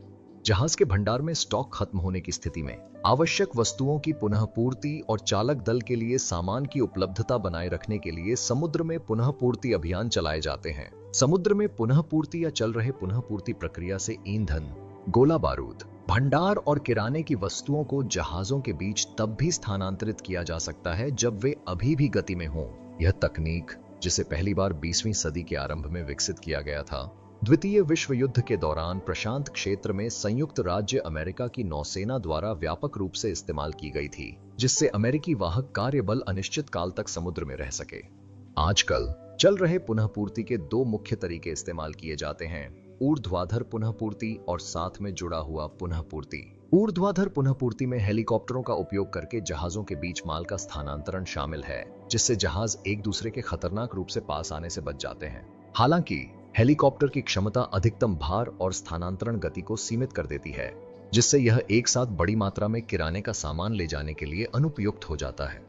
जहाज के भंडार में स्टॉक खत्म होने की स्थिति में आवश्यक वस्तुओं की पुनः पूर्ति और चालक दल के लिए सामान की उपलब्धता बनाए रखने के लिए समुद्र में पुनः पूर्ति अभियान चलाए जाते हैं। समुद्र में पुनः पूर्ति या चल रहे पुनः पूर्ति प्रक्रिया से ईंधन, गोला बारूद, भंडार और किराने की वस्तुओं को जहाजों के बीच तब भी स्थानांतरित किया जा सकता है जब वे अभी भी गति में हों। यह तकनीक, जिसे पहली बार 20वीं सदी के आरंभ में विकसित किया गया था, द्वितीय विश्व युद्ध के दौरान प्रशांत क्षेत्र में संयुक्त राज्य अमेरिका की नौसेना द्वारा व्यापक रूप से इस्तेमाल की गई थी, जिससे अमेरिकी वाहक कार्यबल अनिश्चित काल तक समुद्र में रह सके। आजकल चल रहे पुनः पूर्ति के दो मुख्य तरीके इस्तेमाल किए जाते हैं: ऊर्ध्वाधर पुनः पूर्ति और साथ में जुड़ा हुआ पुनः पूर्ति। ऊर्ध्वाधर पुनः पूर्ति में हेलीकॉप्टरों का उपयोग करके जहाजों के बीच माल का स्थानांतरण शामिल है, जिससे जहाज एक दूसरे के खतरनाक रूप से पास आने से बच जाते हैं। हालांकि हेलीकॉप्टर की क्षमता अधिकतम भार और स्थानांतरण गति को सीमित कर देती है, जिससे यह एक साथ बड़ी मात्रा में किराने का सामान ले जाने के लिए अनुपयुक्त हो जाता है।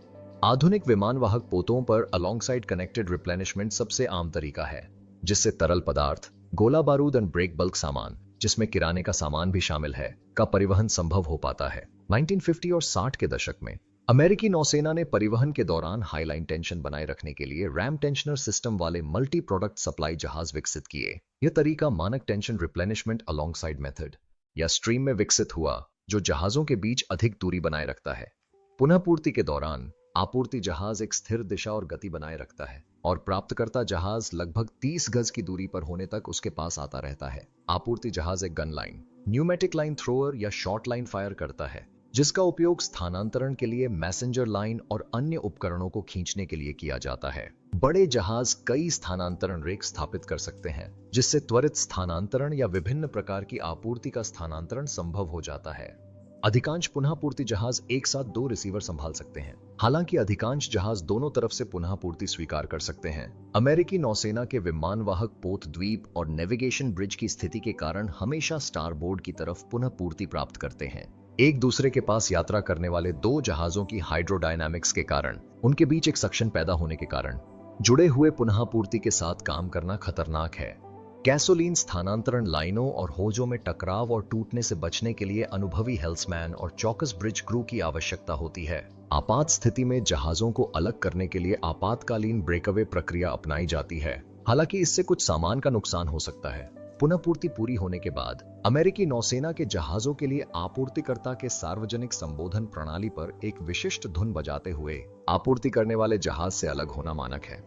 आधुनिक विमानवाहक पोतों पर अलोंगसाइड कनेक्टेड रिप्लेनिशमेंट सबसे आम तरीका है, जिससे तरल पदार्थ, गोला बारूद और ब्रेक बल्क सामान, जिसमें किराने का सामान भी शामिल है, का परिवहन संभव हो पाता है। 1950 और 60 के दशक में अमेरिकी नौसेना ने परिवहन के दौरान हाई लाइन टेंशन बनाए रखने के लिए रैम टेंशनर सिस्टम वाले मल्टी प्रोडक्ट सप्लाई जहाज विकसित किए। यह तरीका मानक टेंशन रिप्लेनिशमेंट अलोंगसाइड मेथड या स्ट्रीम में विकसित हुआ, जो जहाजों के बीच अधिक दूरी बनाए रखता है। पुनः पूर्ति के दौरान आपूर्ति जहाज एक स्थिर दिशा और गति बनाए रखता है और प्राप्तकर्ता जहाज लगभग 30 गज की दूरी पर होने तक उसके पास आता रहता है। आपूर्ति जहाज एक gun line, pneumatic line thrower या शॉर्ट लाइन फायर करता है, जिसका उपयोग स्थानांतरण के लिए मैसेंजर लाइन और अन्य उपकरणों को खींचने के लिए किया जाता है। बड़े जहाज कई स्थानांतरण रेक स्थापित कर सकते हैं, जिससे त्वरित स्थानांतरण या विभिन्न प्रकार की आपूर्ति का स्थानांतरण संभव हो जाता है। अधिकांश पुनः पूर्ति जहाज एक साथ 2 रिसीवर संभाल सकते हैं। हालांकि अधिकांश जहाज दोनों तरफ से पुनः पूर्ति स्वीकार कर सकते हैं। अमेरिकी नौसेना के विमानवाहक पोत द्वीप और नेविगेशन ब्रिज की स्थिति के कारण हमेशा स्टारबोर्ड की तरफ पुनः पूर्ति प्राप्त करते हैं। एक दूसरे के पास यात्रा करने वाले दो जहाजों की हाइड्रोडायनामिक्स के कारण, उनके बीच एक सक्शन पैदा होने के कारण जुड़े हुए पुनः पूर्ति के साथ काम करना खतरनाक है। गैसोलीन स्थानांतरण लाइनों और होजों में टकराव और टूटने से बचने के लिए अनुभवी हेल्समैन और चौकस ब्रिज क्रू की आवश्यकता होती है। आपात स्थिति में जहाजों को अलग करने के लिए आपातकालीन ब्रेकअवे प्रक्रिया अपनाई जाती है। हालांकि इससे कुछ सामान का नुकसान हो सकता है। पुनः पूर्ति पूरी होने के बाद अमेरिकी नौसेना के जहाजों के लिए आपूर्तिकर्ता के सार्वजनिक संबोधन प्रणाली पर एक विशिष्ट धुन बजाते हुए आपूर्ति करने वाले जहाज से अलग होना मानक है।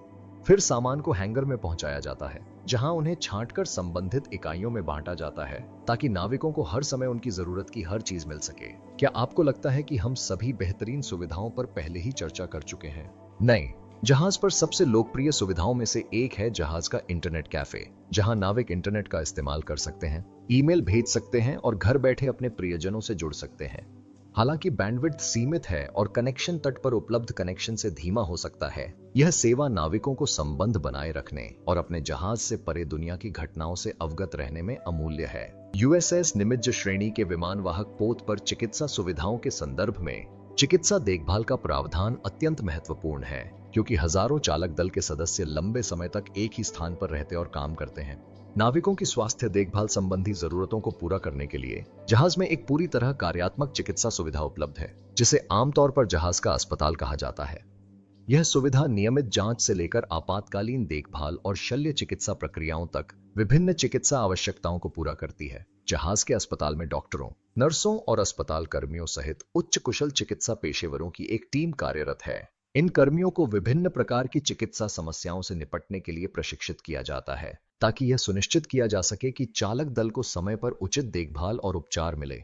फिर सामान को हैंगर में पहुंचाया जाता है, जहां उन्हें छांटकर संबंधित इकाइयों में बांटा जाता है, ताकि नाविकों को हर समय उनकी जरूरत की हर चीज मिल सके। क्या आपको लगता है कि हम सभी बेहतरीन सुविधाओं पर पहले ही चर्चा कर चुके हैं? नहीं। जहाज पर सबसे लोकप्रिय सुविधाओं में से एक है जहाज का इंटरनेट कैफे, जहां नाविक इंटरनेट का इस्तेमाल कर सकते हैं, ईमेल भेज सकते हैं और घर बैठे अपने प्रियजनों से जुड़ सकते हैं। हालांकि बैंडविड्थ सीमित है और कनेक्शन तट पर उपलब्ध कनेक्शन से धीमा हो सकता है, यह सेवा नाविकों को संबंध बनाए रखने और अपने जहाज से परे दुनिया की घटनाओं से अवगत रहने में अमूल्य है। यूएसएस निमित्ज श्रेणी के विमानवाहक पोत पर चिकित्सा सुविधाओं के संदर्भ में चिकित्सा देखभाल का प्रावधान अत्यंत महत्वपूर्ण है, क्योंकि हजारों चालक दल के सदस्य लंबे समय तक एक ही स्थान पर रहते और काम करते हैं। नाविकों की स्वास्थ्य देखभाल संबंधी जरूरतों को पूरा करने के लिए जहाज में एक पूरी तरह कार्यात्मक चिकित्सा सुविधा उपलब्ध है, जिसे आमतौर पर जहाज का अस्पताल कहा जाता है। यह सुविधा नियमित जांच से लेकर आपातकालीन देखभाल और शल्य चिकित्सा प्रक्रियाओं तक विभिन्न चिकित्सा आवश्यकताओं को पूरा करती है। जहाज के अस्पताल में डॉक्टरों, नर्सों और अस्पताल कर्मियों सहित उच्च कुशल चिकित्सा पेशेवरों की एक टीम कार्यरत है। इन कर्मियों को विभिन्न प्रकार की चिकित्सा समस्याओं से निपटने के लिए प्रशिक्षित किया जाता है, ताकि यह सुनिश्चित किया जा सके कि चालक दल को समय पर उचित देखभाल और उपचार मिले।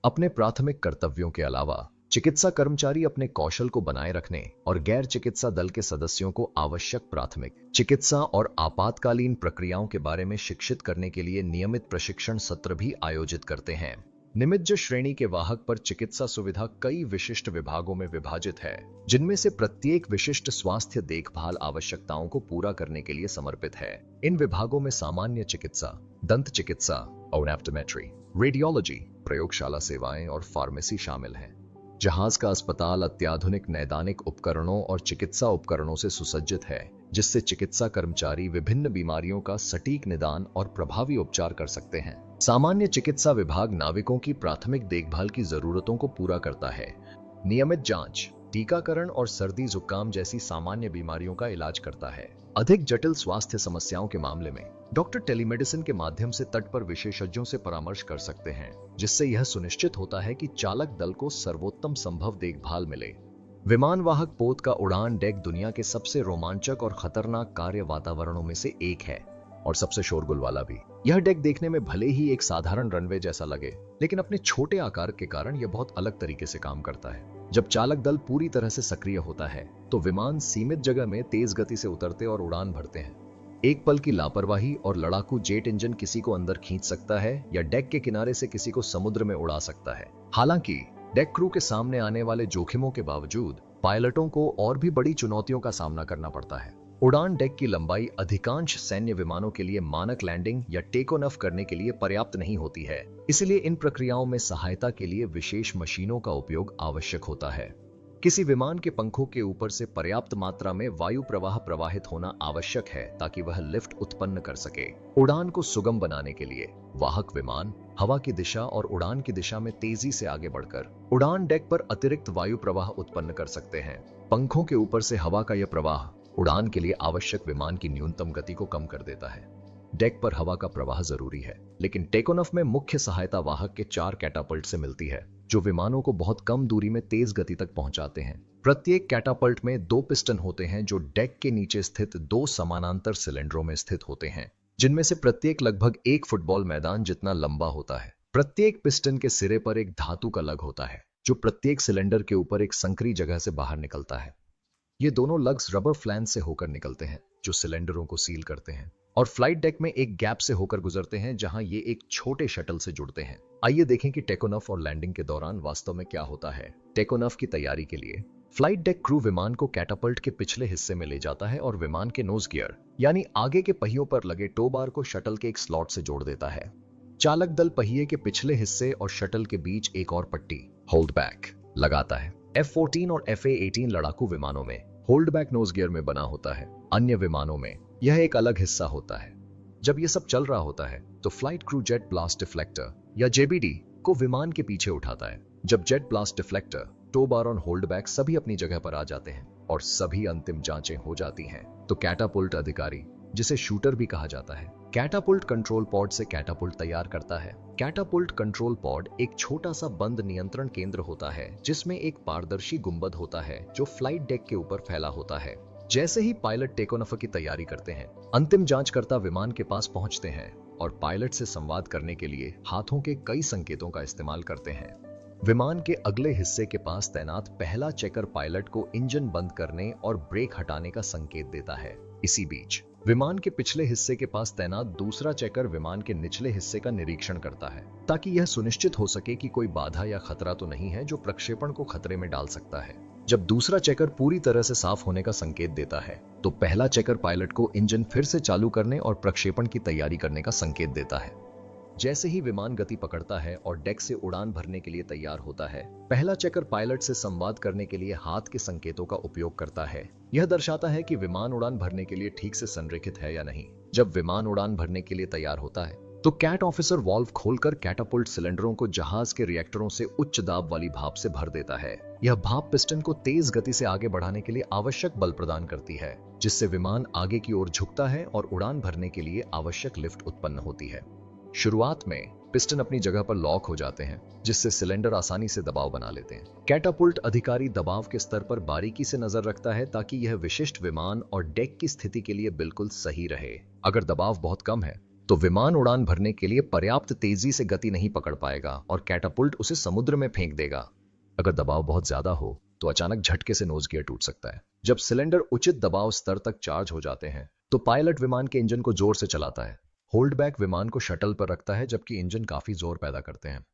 अपने प्राथमिक कर्तव्यों के अलावा चिकित्सा कर्मचारी अपने कौशल को बनाए रखने और गैर चिकित्सा दल के सदस्यों को आवश्यक प्राथमिक चिकित्सा और आपातकालीन प्रक्रियाओं के बारे में शिक्षित करने के लिए नियमित प्रशिक्षण सत्र भी आयोजित करते हैं। निमित्ज श्रेणी के वाहक पर चिकित्सा सुविधा कई विशिष्ट विभागों में विभाजित है, जिनमें से प्रत्येक विशिष्ट स्वास्थ्य देखभाल आवश्यकताओं को पूरा करने के लिए समर्पित है। इन विभागों में सामान्य चिकित्सा, दंत चिकित्सा, एनाटोमेट्री, रेडियोलॉजी, प्रयोगशाला सेवाएं और फार्मेसी शामिल हैं। जहाज का अस्पताल अत्याधुनिक नैदानिक उपकरणों और चिकित्सा उपकरणों से सुसज्जित है, जिससे चिकित्सा कर्मचारी विभिन्न बीमारियों का सटीक निदान और प्रभावी उपचार कर सकते हैं। सामान्य चिकित्सा विभाग नाविकों की प्राथमिक देखभाल की जरूरतों को पूरा करता है। नियमित जांच, टीकाकरण और सर्दी जुकाम जैसी सामान्य बीमारियों का इलाज करता है। अधिक जटिल स्वास्थ्य समस्याओं के मामले में डॉक्टर टेलीमेडिसिन के माध्यम से तट पर विशेषज्ञों से परामर्श कर सकते हैं, जिससे यह सुनिश्चित होता है कि चालक दल को सर्वोत्तम संभव देखभाल मिले। विमानवाहक पोत का उड़ान डेक दुनिया के सबसे रोमांचक और खतरनाक कार्य वातावरणों में से एक है, और सबसे शोरगुल वाला भी। यह डेक देखने में भले ही एक साधारण रनवे जैसा लगे, लेकिन अपने छोटे आकार के कारण यह बहुत अलग तरीके से काम करता है। जब चालक दल पूरी तरह से सक्रिय होता है, तो विमान सीमित जगह में तेज गति से उतरते और उड़ान भरते हैं। एक पल की लापरवाही और लड़ाकू जेट इंजन किसी को अंदर खींच सकता है या डेक के किनारे से किसी को समुद्र में उड़ा सकता है। हालांकि डेक क्रू के सामने आने वाले जोखिमों के बावजूद पायलटों को और भी बड़ी चुनौतियों का सामना करना पड़ता है। उड़ान डेक की लंबाई अधिकांश सैन्य विमानों के लिए मानक लैंडिंग या टेक ऑफ करने के लिए पर्याप्त नहीं होती है, इसलिए इन प्रक्रियाओं में सहायता के लिए विशेष मशीनों का उपयोग आवश्यक होता है। किसी विमान के पंखों के ऊपर से पर्याप्त मात्रा में वायु प्रवाह प्रवाहित होना आवश्यक है ताकि वह लिफ्ट उत्पन्न कर सके। उड़ान को सुगम बनाने के लिए वाहक विमान हवा की दिशा और उड़ान की दिशा में तेजी से आगे बढ़कर उड़ान डेक पर अतिरिक्त वायु प्रवाह उत्पन्न कर सकते हैं। पंखों के ऊपर से हवा का यह प्रवाह उड़ान के लिए आवश्यक विमान की न्यूनतम गति को कम कर देता है। डेक पर हवा का प्रवाह जरूरी है, लेकिन टेक ऑफ में मुख्य सहायता वाहक के 4 कैटापल्ट से मिलती है, जो विमानों को बहुत कम दूरी में तेज गति तक पहुंचाते हैं। प्रत्येक कैटापल्ट में 2 पिस्टन होते हैं, जो डेक के नीचे स्थित 2 समानांतर सिलेंडरों में स्थित होते हैं, जिनमें से प्रत्येक लगभग 1 फुटबॉल मैदान जितना लंबा होता है। प्रत्येक पिस्टन के सिरे पर एक धातु का लग होता है, जो प्रत्येक सिलेंडर के ऊपर एक संकरी जगह से बाहर निकलता है। ये दोनों लग्स रबर फ्लैंज से होकर निकलते हैं, जो सिलेंडरों को सील करते हैं, और फ्लाइट डेक में एक गैप से होकर गुजरते हैं, जहां ये एक छोटे शटल से जुड़ते हैं। आइए देखें कि टेक ऑफ और लैंडिंग के दौरान वास्तव में क्या होता है। टेक ऑफ की तैयारी के लिए फ्लाइट डेक क्रू विमान को कैटापल्ट के पिछले हिस्से में ले जाता है और विमान के नोज गियर यानी आगे के पहियों पर लगे टो बार को शटल के एक स्लॉट से जोड़ देता है। चालक दल पहिए के पिछले हिस्से और शटल के बीच एक और पट्टी होल्ड बैक लगाता है। F-14 और FA-18 लड़ाकू विमानों में होल्ड बैक नोज गियर में बना होता है। अन्य विमानों में यह एक अलग हिस्सा होता है। जब यह सब चल रहा होता है तो flight crew jet blast deflector या JBD को विमान के पीछे उठाता है। जब जेट ब्लास्ट डिफ्लेक्टर, टो बार और होल्ड बैक सभी अपनी जगह पर आ जाते हैं और सभी अंतिम जांचें हो जाती हैं, तो कैटापुल्ट अधिकारी, जिसे शूटर भी कहा जाता है, कैटापुल्ट कंट्रोल पॉड से कैटापुल्ट तैयार करता है। कैटापुल्ट कंट्रोल पॉड एक छोटा सा बंद नियंत्रण केंद्र होता है, जिसमें एक पारदर्शी गुंबद होता है जो फ्लाइट डेक के ऊपर फैला होता है। जैसे ही पायलट टेक ऑफ की तैयारी करते हैं, अंतिम जांचकर्ता विमान के पास पहुंचते हैं और पायलट से संवाद करने के लिए हाथों के कई संकेतों का इस्तेमाल करते हैं। विमान के अगले हिस्से के पास तैनात पहला चेकर पायलट को इंजन बंद करने और ब्रेक हटाने का संकेत देता है। इसी बीच विमान के पिछले हिस्से के पास तैनात दूसरा चेकर विमान के निचले हिस्से का निरीक्षण करता है, ताकि यह सुनिश्चित हो सके कि कोई बाधा या खतरा तो नहीं है जो प्रक्षेपण को खतरे में डाल सकता है। जब दूसरा चेकर पूरी तरह से साफ होने का संकेत देता है, तो पहला चेकर पायलट को इंजन फिर से चालू करने और प्रक्षेपण की तैयारी करने का संकेत देता है। जैसे ही विमान गति पकड़ता है और डेक से उड़ान भरने के लिए तैयार होता है, पहला चेकर पायलट से संवाद करने के लिए हाथ के संकेतों का उपयोग करता है। यह दर्शाता है कि विमान उड़ान भरने के लिए ठीक से संरेखित है या नहीं। जब विमान उड़ान भरने के लिए तैयार होता है, तो कैट ऑफिसर वाल्व खोलकर कैटापुल्ट सिलेंडरों को जहाज के रिएक्टरों से उच्च दाब वाली भाप से भर देता है। यह भाप पिस्टन को तेज गति से आगे बढ़ाने के लिए आवश्यक बल प्रदान करती है, जिससे विमान आगे की ओर झुकता है और उड़ान भरने के लिए आवश्यक लिफ्ट उत्पन्न होती है। शुरुआत में पिस्टन अपनी जगह पर लॉक हो जाते हैं, जिससे सिलेंडर आसानी से दबाव बना लेते हैं। कैटापुल्ट अधिकारी दबाव के स्तर पर बारीकी से नजर रखता है, ताकि यह विशिष्ट विमान और डेक की स्थिति के लिए बिल्कुल सही रहे। अगर दबाव बहुत कम है, तो विमान उड़ान भरने के लिए पर्याप्त तेजी से गति नहीं पकड़ पाएगा और कैटापुल्ट उसे समुद्र में फेंक देगा। अगर दबाव बहुत ज्यादा हो, तो अचानक झटके से नोज गियर टूट सकता है। जब सिलेंडर उचित दबाव स्तर तक चार्ज हो जाते हैं, तो पायलट विमान के इंजन को जोर से चलाता है। होल्ड बैक विमान को शटल पर रखता है, जबकि इंजन काफी जोर पैदा करते हैं।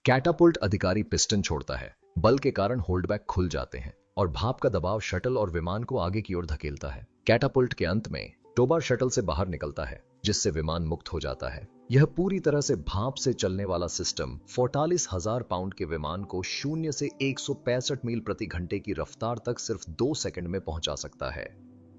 कैटापुल्ट अधिकारी पिस्टन छोड़ता है। बल के कारण होल्ड बैक खुल जाते हैं और भाप का दबाव शटल और विमान को आगे की ओर धकेलता है। कैटापुल्ट के अंत में टोबार शटल से बाहर निकलता है, जिससे विमान मुक्त हो जाता है। यह पूरी तरह से भाप से चलने वाला सिस्टम 44,000 पाउंड के विमान को 0 से 165 मील प्रति घंटे की रफ्तार तक सिर्फ 2 सेकंड में पहुंचा सकता है।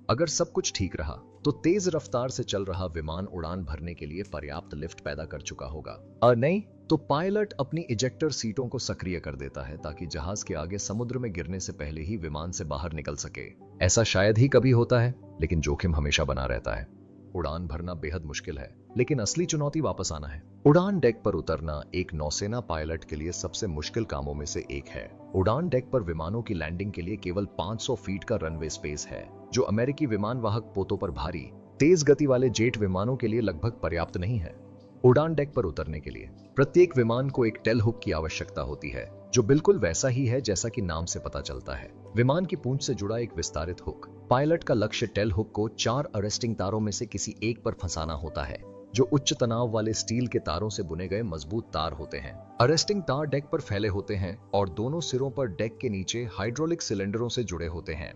अगर सब कुछ ठीक रहा तो तेज रफ्तार से चल रहा विमान उड़ान भरने के लिए पर्याप्त लिफ्ट पैदा कर चुका होगा, और नहीं तो पायलट अपनी इजेक्टर सीटों को सक्रिय कर देता है ताकि जहाज के आगे समुद्र में गिरने से पहले ही विमान से बाहर निकल सके। ऐसा शायद ही कभी होता है, लेकिन जोखिम हमेशा बना रहता है। उड़ान भरना बेहद मुश्किल है, लेकिन असली चुनौती वापस आना है। उड़ान डेक पर उतरना एक नौसेना पायलट के लिए सबसे मुश्किल कामों में से एक है। उड़ान डेक पर विमानों की लैंडिंग के लिए केवल 500 फीट का रनवे स्पेस है, जो अमेरिकी विमान वाहक पोतों पर भारी तेज गति वाले जेट विमानों के लिए लगभग पर्याप्त नहीं है। उड़ान डेक पर उतरने के लिए प्रत्येक विमान को एक टेल हुक की आवश्यकता होती है, जो बिल्कुल वैसा ही है जैसा कि नाम से पता चलता है, विमान की पूंछ से जुड़ा एक विस्तारित हुक। पायलट का लक्ष्य टेल हुक को 4 अरेस्टिंग तारों में से किसी एक पर फंसाना होता है, जो उच्च तनाव वाले स्टील के तारों से बुने गए मजबूत तार होते हैं। अरेस्टिंग तार डेक पर फैले होते हैं और दोनों सिरों पर डेक के नीचे हाइड्रोलिक सिलेंडरों से जुड़े होते हैं।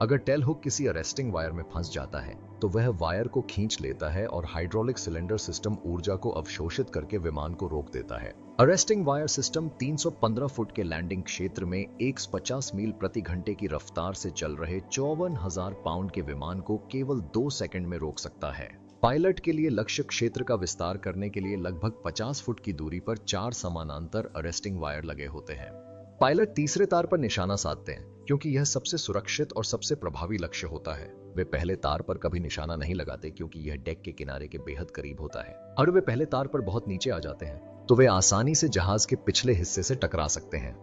अगर टेल हुक किसी अरेस्टिंग वायर में फंस जाता है तो वह वायर को खींच लेता है और हाइड्रोलिक सिलेंडर सिस्टम ऊर्जा को अवशोषित करके विमान को रोक देता है। अरेस्टिंग वायर सिस्टम 315 फुट के लैंडिंग क्षेत्र में 150 मील प्रति घंटे की रफ्तार से चल रहे 54,000 पाउंड के विमान को केवल 2 सेकंड में रोक सकता है। पायलट के लिए लक्ष्य क्षेत्र का विस्तार करने के लिए लगभग 50 फुट की दूरी पर 4 समानांतर अरेस्टिंग वायर लगे होते हैं। पायलट तीसरे तार पर निशाना साधते हैं क्योंकि यह सबसे सुरक्षित और सबसे प्रभावी लक्ष्य होता है। वे पहले तार पर कभी निशाना नहीं लगाते क्योंकि यह डेक के किनारे के बेहद करीब होता है, और वे पहले तार पर बहुत नीचे आ जाते हैं तो वे आसानी से जहाज के पिछले हिस्से से टकरा सकते हैं।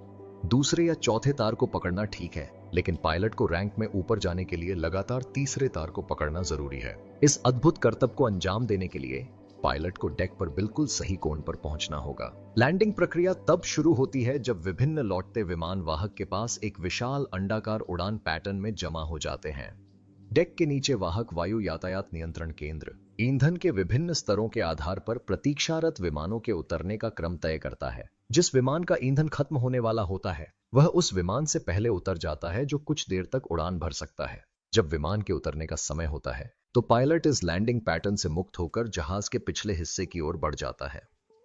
दूसरे या चौथे तार को पकड़ना ठीक है, लेकिन पायलट को रैंक में ऊपर जाने के लिए लगातार तीसरे तार को पकड़ना जरूरी है। इस अद्भुत करतब को अंजाम देने के लिए पायलट को डेक पर बिल्कुल सही कोण पर पहुंचना होगा। लैंडिंग प्रक्रिया तब शुरू होती है जब विभिन्न लौटते विमान वाहक के पास एक विशाल अंडाकार उड़ान पैटर्न में जमा हो जाते हैं। डेक के नीचे वाहक वायु यातायात नियंत्रण केंद्र ईंधन के विभिन्न स्तरों के आधार पर प्रतीक्षारत विमानों के उतरने का क्रम तय करता है। जिस विमान का ईंधन खत्म होने वाला होता है वह उस विमान से पहले उतर जाता है जो कुछ देर तक उड़ान भर सकता है। जब विमान के उतरने का समय होता है तो पायलट इस लैंडिंग पैटर्न से मुक्त होकर जहाज के पिछले हिस्से की ओर बढ़ जाता है।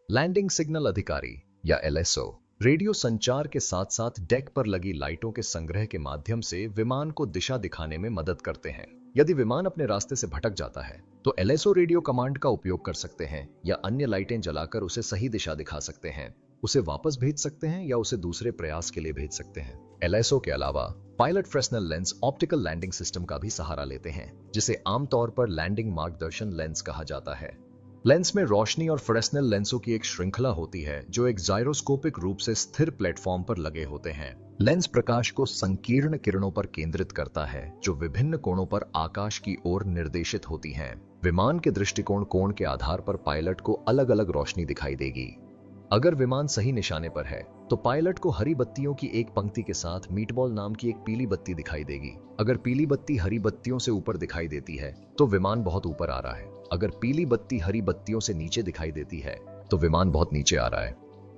लैंडिंग सिग्नल अधिकारी या LSO रेडियो संचार के साथ साथ डेक पर लगी लाइटों के संग्रह के माध्यम से विमान को दिशा दिखाने में मदद करते हैं। यदि विमान अपने रास्ते से भटक जाता है तो LSO रेडियो कमांड का उपयोग कर सकते हैं या अन्य लाइटें जलाकर उसे सही दिशा दिखा सकते हैं, उसे वापस भेज सकते हैं या उसे दूसरे प्रयास के लिए भेज सकते हैं। LSO के अलावा pilot fresnel lens optical landing system का भी सहारा लेते हैं, जिसे आमतौर पर लैंडिंग मार्गदर्शन लेंस कहा जाता है। लेंस में रोशनी और फ्रेस्नेल लेंसों की एक श्रृंखला होती है जो एक जायरोस्कोपिक रूप से स्थिर प्लेटफॉर्म पर लगे होते हैं। लेंस प्रकाश को संकीर्ण किरणों पर केंद्रित करता है जो विभिन्न कोणों पर आकाश की ओर निर्देशित होती हैं। विमान के दृष्टिकोण कोण के आधार पर पायलट को अलग अलग रोशनी दिखाई देगी। अगर विमान सही निशाने पर है तो पायलट को हरी बत्तियों की एक पंक्ति के साथ मीटबॉल नाम की एक पीली बत्ती दिखाई देगी। अगर पीली बत्ती हरी बत्तियों से ऊपर दिखाई देती है तो विमान बहुत ऊपर आ रहा है। अगर पीली बत्ती हरी बत्तियों से नीचे दिखाई देती है तो विमान बहुत नीचे आ रहा है।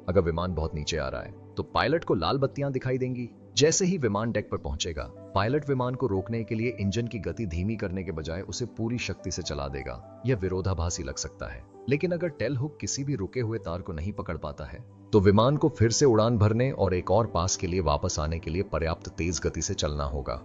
अगर विमान बहुत नीचे आ रहा है तो पायलट को लाल बत्तियां दिखाई देंगी। जैसे ही विमान डेक पर पहुंचेगा, पायलट विमान को रोकने के लिए इंजन की गति धीमी करने के बजाय उसे पूरी शक्ति से चला देगा। यह विरोधाभासी लग सकता है, लेकिन अगर टेल हुक किसी भी रुके हुए तार को नहीं पकड़ पाता है तो विमान को फिर से उड़ान भरने और एक और पास के लिए वापस आने के लिए पर्याप्त तेज गति से चलना होगा।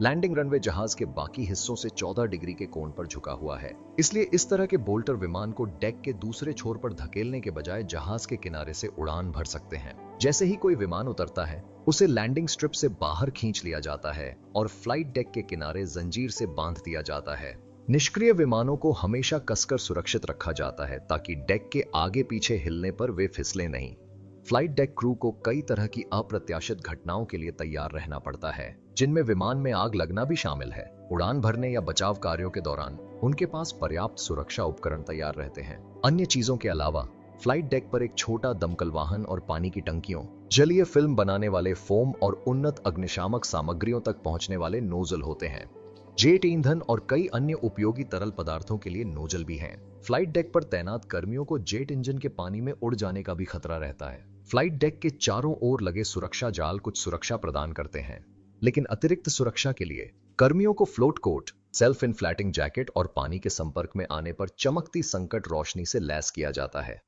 लैंडिंग रनवे जहाज के बाकी हिस्सों से 14 डिग्री के कोण पर झुका हुआ है, इसलिए इस तरह के बोल्टर विमान को डेक के दूसरे छोर पर धकेलने के बजाय जहाज के किनारे से उड़ान भर सकते हैं। जैसे ही कोई विमान उतरता है उसे लैंडिंग स्ट्रिप से बाहर खींच लिया जाता है और फ्लाइट डेक के किनारे जंजीर से बांध दिया जाता है। निष्क्रिय विमानों को हमेशा कसकर सुरक्षित रखा जाता है ताकि डेक के आगे पीछे हिलने पर वे फिसले नहीं। फ्लाइट डेक क्रू को कई तरह की अप्रत्याशित घटनाओं के लिए तैयार रहना पड़ता है, जिनमें विमान में आग लगना भी शामिल है। उड़ान भरने या बचाव कार्यों के दौरान उनके पास पर्याप्त सुरक्षा उपकरण तैयार रहते हैं। अन्य चीजों के अलावा फ्लाइट डेक पर एक छोटा दमकल वाहन और पानी की टंकियों, जलीय फिल्म बनाने वाले फोम और उन्नत अग्निशामक सामग्रियों तक पहुंचने वाले नोजल होते हैं। जेट ईंधन और कई अन्य उपयोगी तरल पदार्थों के लिए नोजल भी हैं। फ्लाइट डेक पर तैनात कर्मियों को जेट इंजन के पानी में उड़ जाने का भी खतरा रहता है। फ्लाइट डेक के चारों ओर लगे सुरक्षा जाल कुछ सुरक्षा प्रदान करते हैं, लेकिन अतिरिक्त सुरक्षा के लिए कर्मियों को float coat, self inflating jacket और पानी के संपर्क में आने पर चमकती संकट रोशनी से लैस किया जाता है।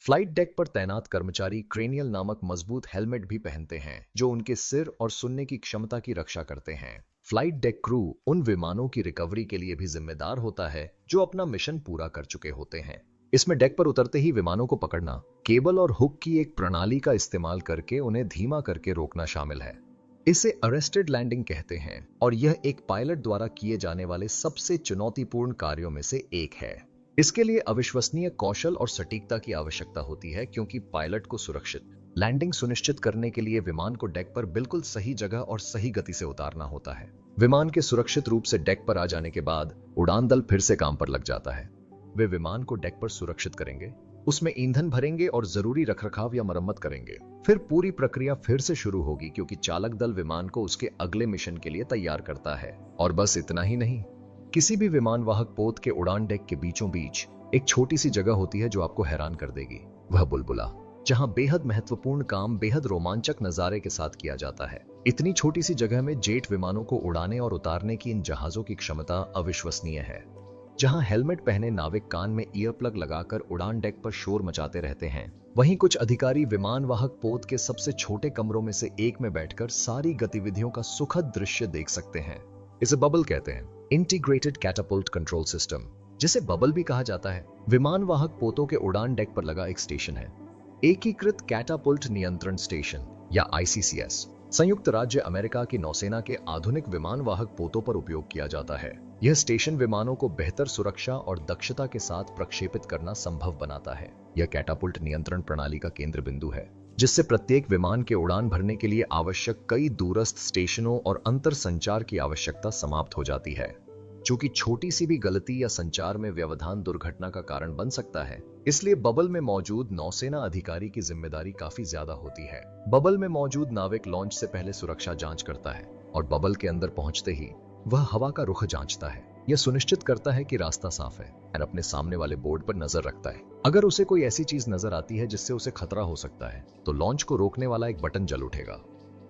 फ्लाइट डेक पर तैनात कर्मचारी क्रेनियल नामक मजबूत हेलमेट भी पहनते हैं जो उनके सिर और सुनने की क्षमता की रक्षा करते हैं। फ्लाइट डेक क्रू उन विमानों की रिकवरी के लिए भी जिम्मेदार होता है जो अपना मिशन पूरा कर चुके होते हैं। इसमें डेक पर उतरते ही विमानों को पकड़ना, केबल और हुक की एक प्रणाली का इस्तेमाल करके उन्हें धीमा करके रोकना शामिल है। इसे अरेस्टेड लैंडिंग कहते हैं और यह एक पायलट द्वारा किए जाने वाले सबसे चुनौतीपूर्ण कार्यों में से एक है। इसके लिए अविश्वसनीय कौशल और सटीकता की आवश्यकता होती है क्योंकि पायलट को सुरक्षित लैंडिंग सुनिश्चित करने के लिए विमान को डेक पर बिल्कुल सही जगह और सही गति से उतारना होता है। विमान के सुरक्षित रूप से डेक पर आ जाने के बाद उड़ान दल फिर से काम पर लग जाता है। वे विमान को डेक पर सुरक्षित करेंगे, उसमें ईंधन भरेंगे और जरूरी रखरखाव या मरम्मत करेंगे। फिर पूरी प्रक्रिया फिर से शुरू होगी क्योंकि चालक दल विमान को उसके अगले मिशन के लिए तैयार करता है। और बस इतना ही नहीं, किसी भी विमान वाहक पोत के उड़ान डेक के बीचों बीच एक छोटी सी जगह होती है जो आपको हैरान कर देगी। वह बुलबुला, जहां बेहद महत्वपूर्ण काम बेहद रोमांचक नजारे के साथ किया जाता है। इतनी छोटी सी जगह में जेट विमानों को उड़ाने और उतारने की इन जहाजों की क्षमता अविश्वसनीय है। जहां हेलमेट पहने नाविक कान में ईयर प्लग लगाकर उड़ान डेक पर शोर मचाते रहते हैं, वहीं कुछ अधिकारी विमान वाहक पोत के सबसे छोटे कमरों में से एक में बैठकर सारी गतिविधियों का सुखद दृश्य देख सकते हैं। इसे बबल कहते हैं, इंटीग्रेटेड कैटापुल्ट कंट्रोल सिस्टम, जिसे बबल भी कहा जाता है। विमान वाहक पोतों के उड़ान डेक पर लगा एक स्टेशन है, एकीकृत कैटापुल्ट नियंत्रण स्टेशन या ICCS। संयुक्त राज्य अमेरिका की नौसेना के आधुनिक विमान वाहक पोतों पर उपयोग किया जाता है। यह स्टेशन विमानों को बेहतर सुरक्षा और दक्षता के साथ प्रक्षेपित करना संभव बनाता है। यह कैटापुल्ट नियंत्रण प्रणाली का केंद्र बिंदु है, जिससे प्रत्येक विमान के उड़ान भरने के लिए आवश्यक कई दूरस्थ स्टेशनों और अंतर संचार की आवश्यकता समाप्त हो जाती है। चूंकि छोटी सी भी गलती या संचार में व्यवधान दुर्घटना का कारण बन सकता है, इसलिए बबल में मौजूद नौसेना अधिकारी की जिम्मेदारी काफी ज्यादा होती है। बबल में मौजूद नाविक लॉन्च से पहले सुरक्षा जांच करता है और बबल के अंदर पहुंचते ही वह हवा का रुख जांचता है। यह सुनिश्चित करता है कि रास्ता साफ है और अपने सामने वाले बोर्ड पर नजर रखता है। अगर उसे कोई ऐसी चीज नजर आती है जिससे उसे खतरा हो सकता है, तो लॉन्च को रोकने वाला एक बटन जल उठेगा।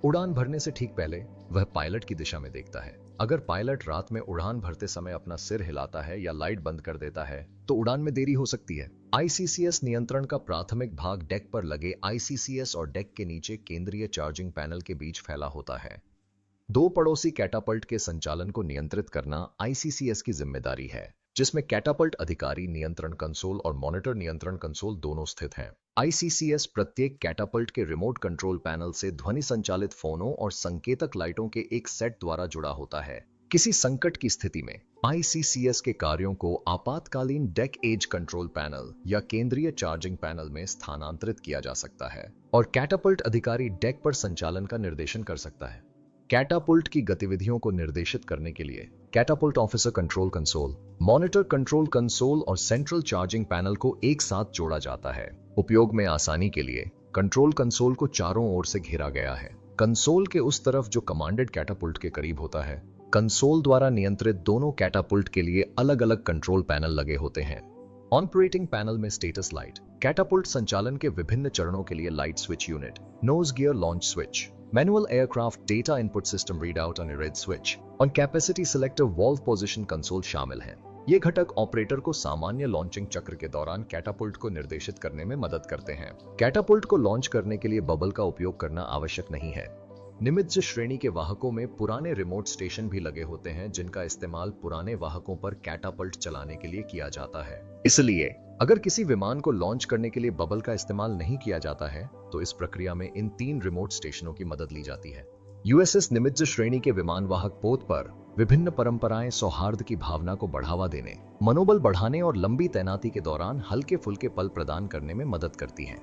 उड़ान भरने से ठीक पहले वह पायलट की दिशा में देखता है। अगर पायलट रात में उड़ान भरते समय अपना सिर हिलाता है या लाइट बंद कर देता है, तो उड़ान में देरी हो सकती है। ICCS नियंत्रण का प्राथमिक भाग डेक पर लगे ICCS और डेक के नीचे केंद्रीय चार्जिंग पैनल के बीच फैला होता है। दो पड़ोसी कैटापल्ट के संचालन को नियंत्रित करना ICCS की जिम्मेदारी है, जिसमें कैटापल्ट अधिकारी नियंत्रण कंसोल और मॉनिटर नियंत्रण कंसोल दोनों स्थित हैं। ICCS प्रत्येक कैटापल्ट के रिमोट कंट्रोल पैनल से ध्वनि संचालित फोनों और संकेतक लाइटों के एक सेट द्वारा जुड़ा होता है। किसी संकट की स्थिति में ICCS के कार्यों को आपातकालीन डेक एज कंट्रोल पैनल या केंद्रीय चार्जिंग पैनल में स्थानांतरित किया जा सकता है और कैटापल्ट अधिकारी डेक पर संचालन का निर्देशन कर सकता है। कैटापुल्ट की गतिविधियों को निर्देशित करने के लिए catapult officer control console, monitor control console और सेंट्रल चार्जिंग पैनल को एक साथ जोड़ा जाता है। उपयोग में आसानी के लिए कंट्रोल कंसोल को चारों ओर से घेरा गया है। कंसोल के उस तरफ जो कमांडेड कैटापुल्ट के करीब होता है, कंसोल द्वारा नियंत्रित दोनों कैटापुल्ट के लिए अलग अलग कंट्रोल पैनल लगे होते हैं। ऑपरेटिंग पैनल में स्टेटस लाइट, कैटापुल्ट संचालन के विभिन्न चरणों के लिए light switch unit, nose gear launch switch, manual aircraft data input system readout on red switch और capacity selector valve position console शामिल हैं। ये घटक ऑपरेटर को सामान्य लॉन्चिंग चक्र के दौरान कैटापुल्ट को निर्देशित करने में मदद करते हैं। कैटापुल्ट को लॉन्च करने के लिए बबल का उपयोग करना आवश्यक नहीं है। निमित्ज श्रेणी के वाहकों में पुराने रिमोट स्टेशन भी लगे होते हैं, जिनका इस्तेमाल पुराने वाहकों पर कैटापल्ट चलाने के लिए किया जाता है। इसलिए अगर किसी विमान को लॉन्च करने के लिए बबल का इस्तेमाल नहीं किया जाता है, तो इस प्रक्रिया में इन 3 रिमोट स्टेशनों की मदद ली जाती है। USS निमित्ज श्रेणी के विमान वाहक पोत पर विभिन्न परंपराएं सौहार्द की भावना को बढ़ावा देने, मनोबल बढ़ाने और लंबी तैनाती के दौरान हल्के फुल्के पल प्रदान करने में मदद करती हैं।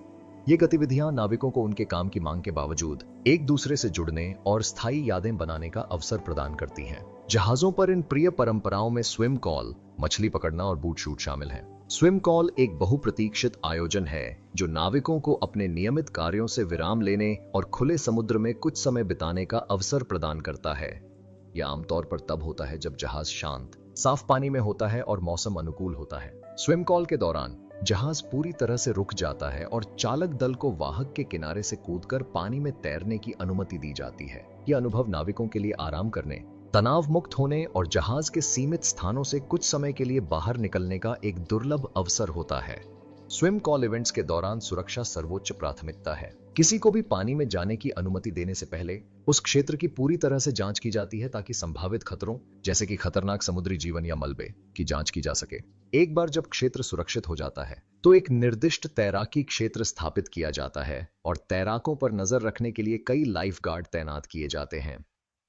ये गतिविधियां नाविकों को उनके काम की मांग के बावजूद एक दूसरे से जुड़ने और स्थायी यादें बनाने का अवसर प्रदान करती हैं। जहाजों पर इन प्रिय परंपराओं में स्विम कॉल, मछली पकड़ना और बूट शूट शामिल हैं। स्विम कॉल एक बहुप्रतीक्षित आयोजन है जो नाविकों को अपने नियमित कार्यों से विराम लेने और खुले समुद्र में कुछ समय बिताने का अवसर प्रदान करता है। यह आमतौर पर तब होता है जब जहाज शांत, साफ पानी में होता है और मौसम अनुकूल होता है। स्विम कॉल के दौरान जहाज पूरी तरह से रुक जाता है और चालक दल को वाहक के किनारे से कूदकर पानी में तैरने की अनुमति दी जाती है। यह अनुभव नाविकों के लिए आराम करने, तनाव मुक्त होने और जहाज के सीमित स्थानों से कुछ समय के लिए बाहर निकलने का एक दुर्लभ अवसर होता है। स्विम कॉल इवेंट्स के दौरान सुरक्षा सर्वोच्च प्राथमिकता है। किसी को भी पानी में जाने की अनुमति देने से पहले उस क्षेत्र की पूरी तरह से जांच की जाती है ताकि संभावित खतरों जैसे कि खतरनाक समुद्री जीवन या मलबे की जांच की जा सके। एक बार जब क्षेत्र सुरक्षित हो जाता है तो एक निर्दिष्ट तैराकी क्षेत्र स्थापित किया जाता है और तैराकों पर नजर रखने के लिए कई लाइफ गार्ड तैनात किए जाते हैं।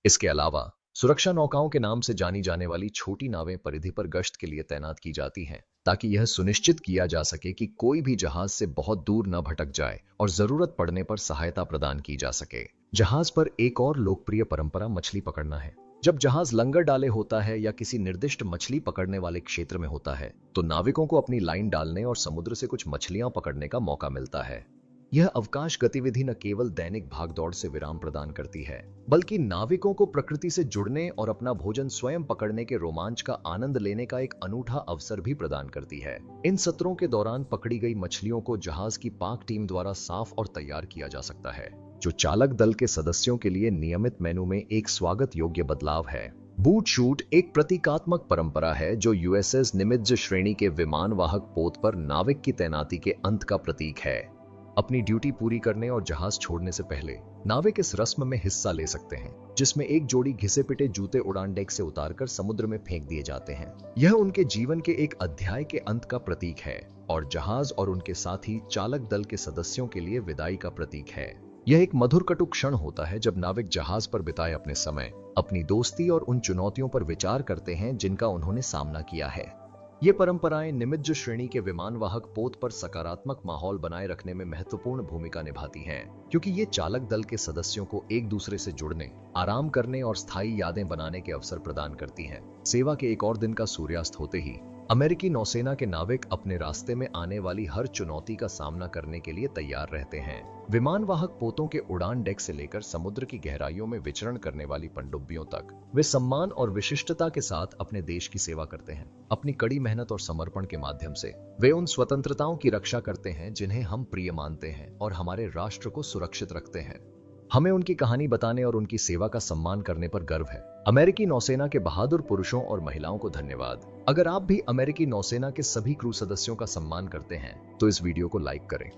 इसके अलावा सुरक्षा नौकाओं के नाम से जानी जाने वाली छोटी नावें परिधि पर गश्त के लिए तैनात की जाती हैं ताकि यह सुनिश्चित किया जा सके कि कोई भी जहाज से बहुत दूर न भटक जाए और जरूरत पड़ने पर सहायता प्रदान की जा सके। जहाज पर एक और लोकप्रिय परंपरा मछली पकड़ना है। जब जहाज लंगर डाले होता है या किसी निर्दिष्ट मछली पकड़ने वाले क्षेत्र में होता है तो नाविकों को अपनी लाइन डालने और समुद्र से कुछ मछलियां पकड़ने का मौका मिलता है। यह अवकाश गतिविधि न केवल दैनिक भागदौड़ से विराम प्रदान करती है बल्कि नाविकों को प्रकृति से जुड़ने और अपना भोजन स्वयं पकड़ने के रोमांच का आनंद लेने का एक अनूठा अवसर भी प्रदान करती है। इन सत्रों के दौरान पकड़ी गई मछलियों को जहाज की पाक टीम द्वारा साफ और तैयार किया जा सकता है, जो चालक दल के सदस्यों के लिए नियमित मेनू में एक स्वागत योग्य बदलाव है। बूट शूट एक प्रतीकात्मक परंपरा है जो यूएसएस निमित्ज श्रेणी के विमान वाहक पोत पर नाविक की तैनाती के अंत का प्रतीक है। अपनी ड्यूटी पूरी करने और जहाज छोड़ने से पहले नाविक इस रस्म में हिस्सा ले सकते हैं, जिसमें एक जोड़ी घिसे पिटे जूते उड़ान डेक से उतारकर समुद्र में फेंक दिए जाते हैं। यह उनके जीवन के एक अध्याय के अंत का प्रतीक है और जहाज और उनके साथी चालक दल के सदस्यों के लिए विदाई का प्रतीक है। यह एक मधुर कटु क्षण होता है जब नाविक जहाज पर बिताए अपने समय, अपनी दोस्ती और उन चुनौतियों पर विचार करते हैं जिनका उन्होंने सामना किया है। ये परंपराएं निमित्ज श्रेणी के विमान वाहक पोत पर सकारात्मक माहौल बनाए रखने में महत्वपूर्ण भूमिका निभाती हैं, क्योंकि ये चालक दल के सदस्यों को एक दूसरे से जुड़ने, आराम करने और स्थायी यादें बनाने के अवसर प्रदान करती हैं। सेवा के एक और दिन का सूर्यास्त होते ही अमेरिकी नौसेना के नाविक अपने रास्ते में आने वाली हर चुनौती का सामना करने के लिए तैयार रहते हैं। विमान वाहक पोतों के उड़ान डेक से लेकर समुद्र की गहराइयों में विचरण करने वाली पनडुब्बियों तक वे सम्मान और विशिष्टता के साथ अपने देश की सेवा करते हैं। अपनी कड़ी मेहनत और समर्पण के माध्यम से वे उन स्वतंत्रताओं की रक्षा करते हैं जिन्हें हम प्रिय मानते हैं और हमारे राष्ट्र को सुरक्षित रखते हैं। हमें उनकी कहानी बताने और उनकी सेवा का सम्मान करने पर गर्व है। अमेरिकी नौसेना के बहादुर पुरुषों और महिलाओं को धन्यवाद। अगर आप भी अमेरिकी नौसेना के सभी क्रू सदस्यों का सम्मान करते हैं तो इस वीडियो को लाइक करें।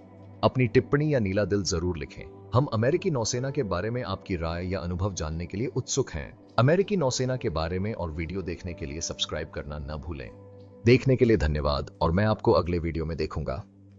अपनी टिप्पणी या नीला दिल जरूर लिखें। हम अमेरिकी नौसेना के बारे में आपकी राय या अनुभव जानने के लिए उत्सुक हैं। अमेरिकी नौसेना के बारे में और वीडियो देखने के लिए सब्सक्राइब करना न भूलें। देखने के लिए धन्यवाद और मैं आपको अगले वीडियो में देखूंगा।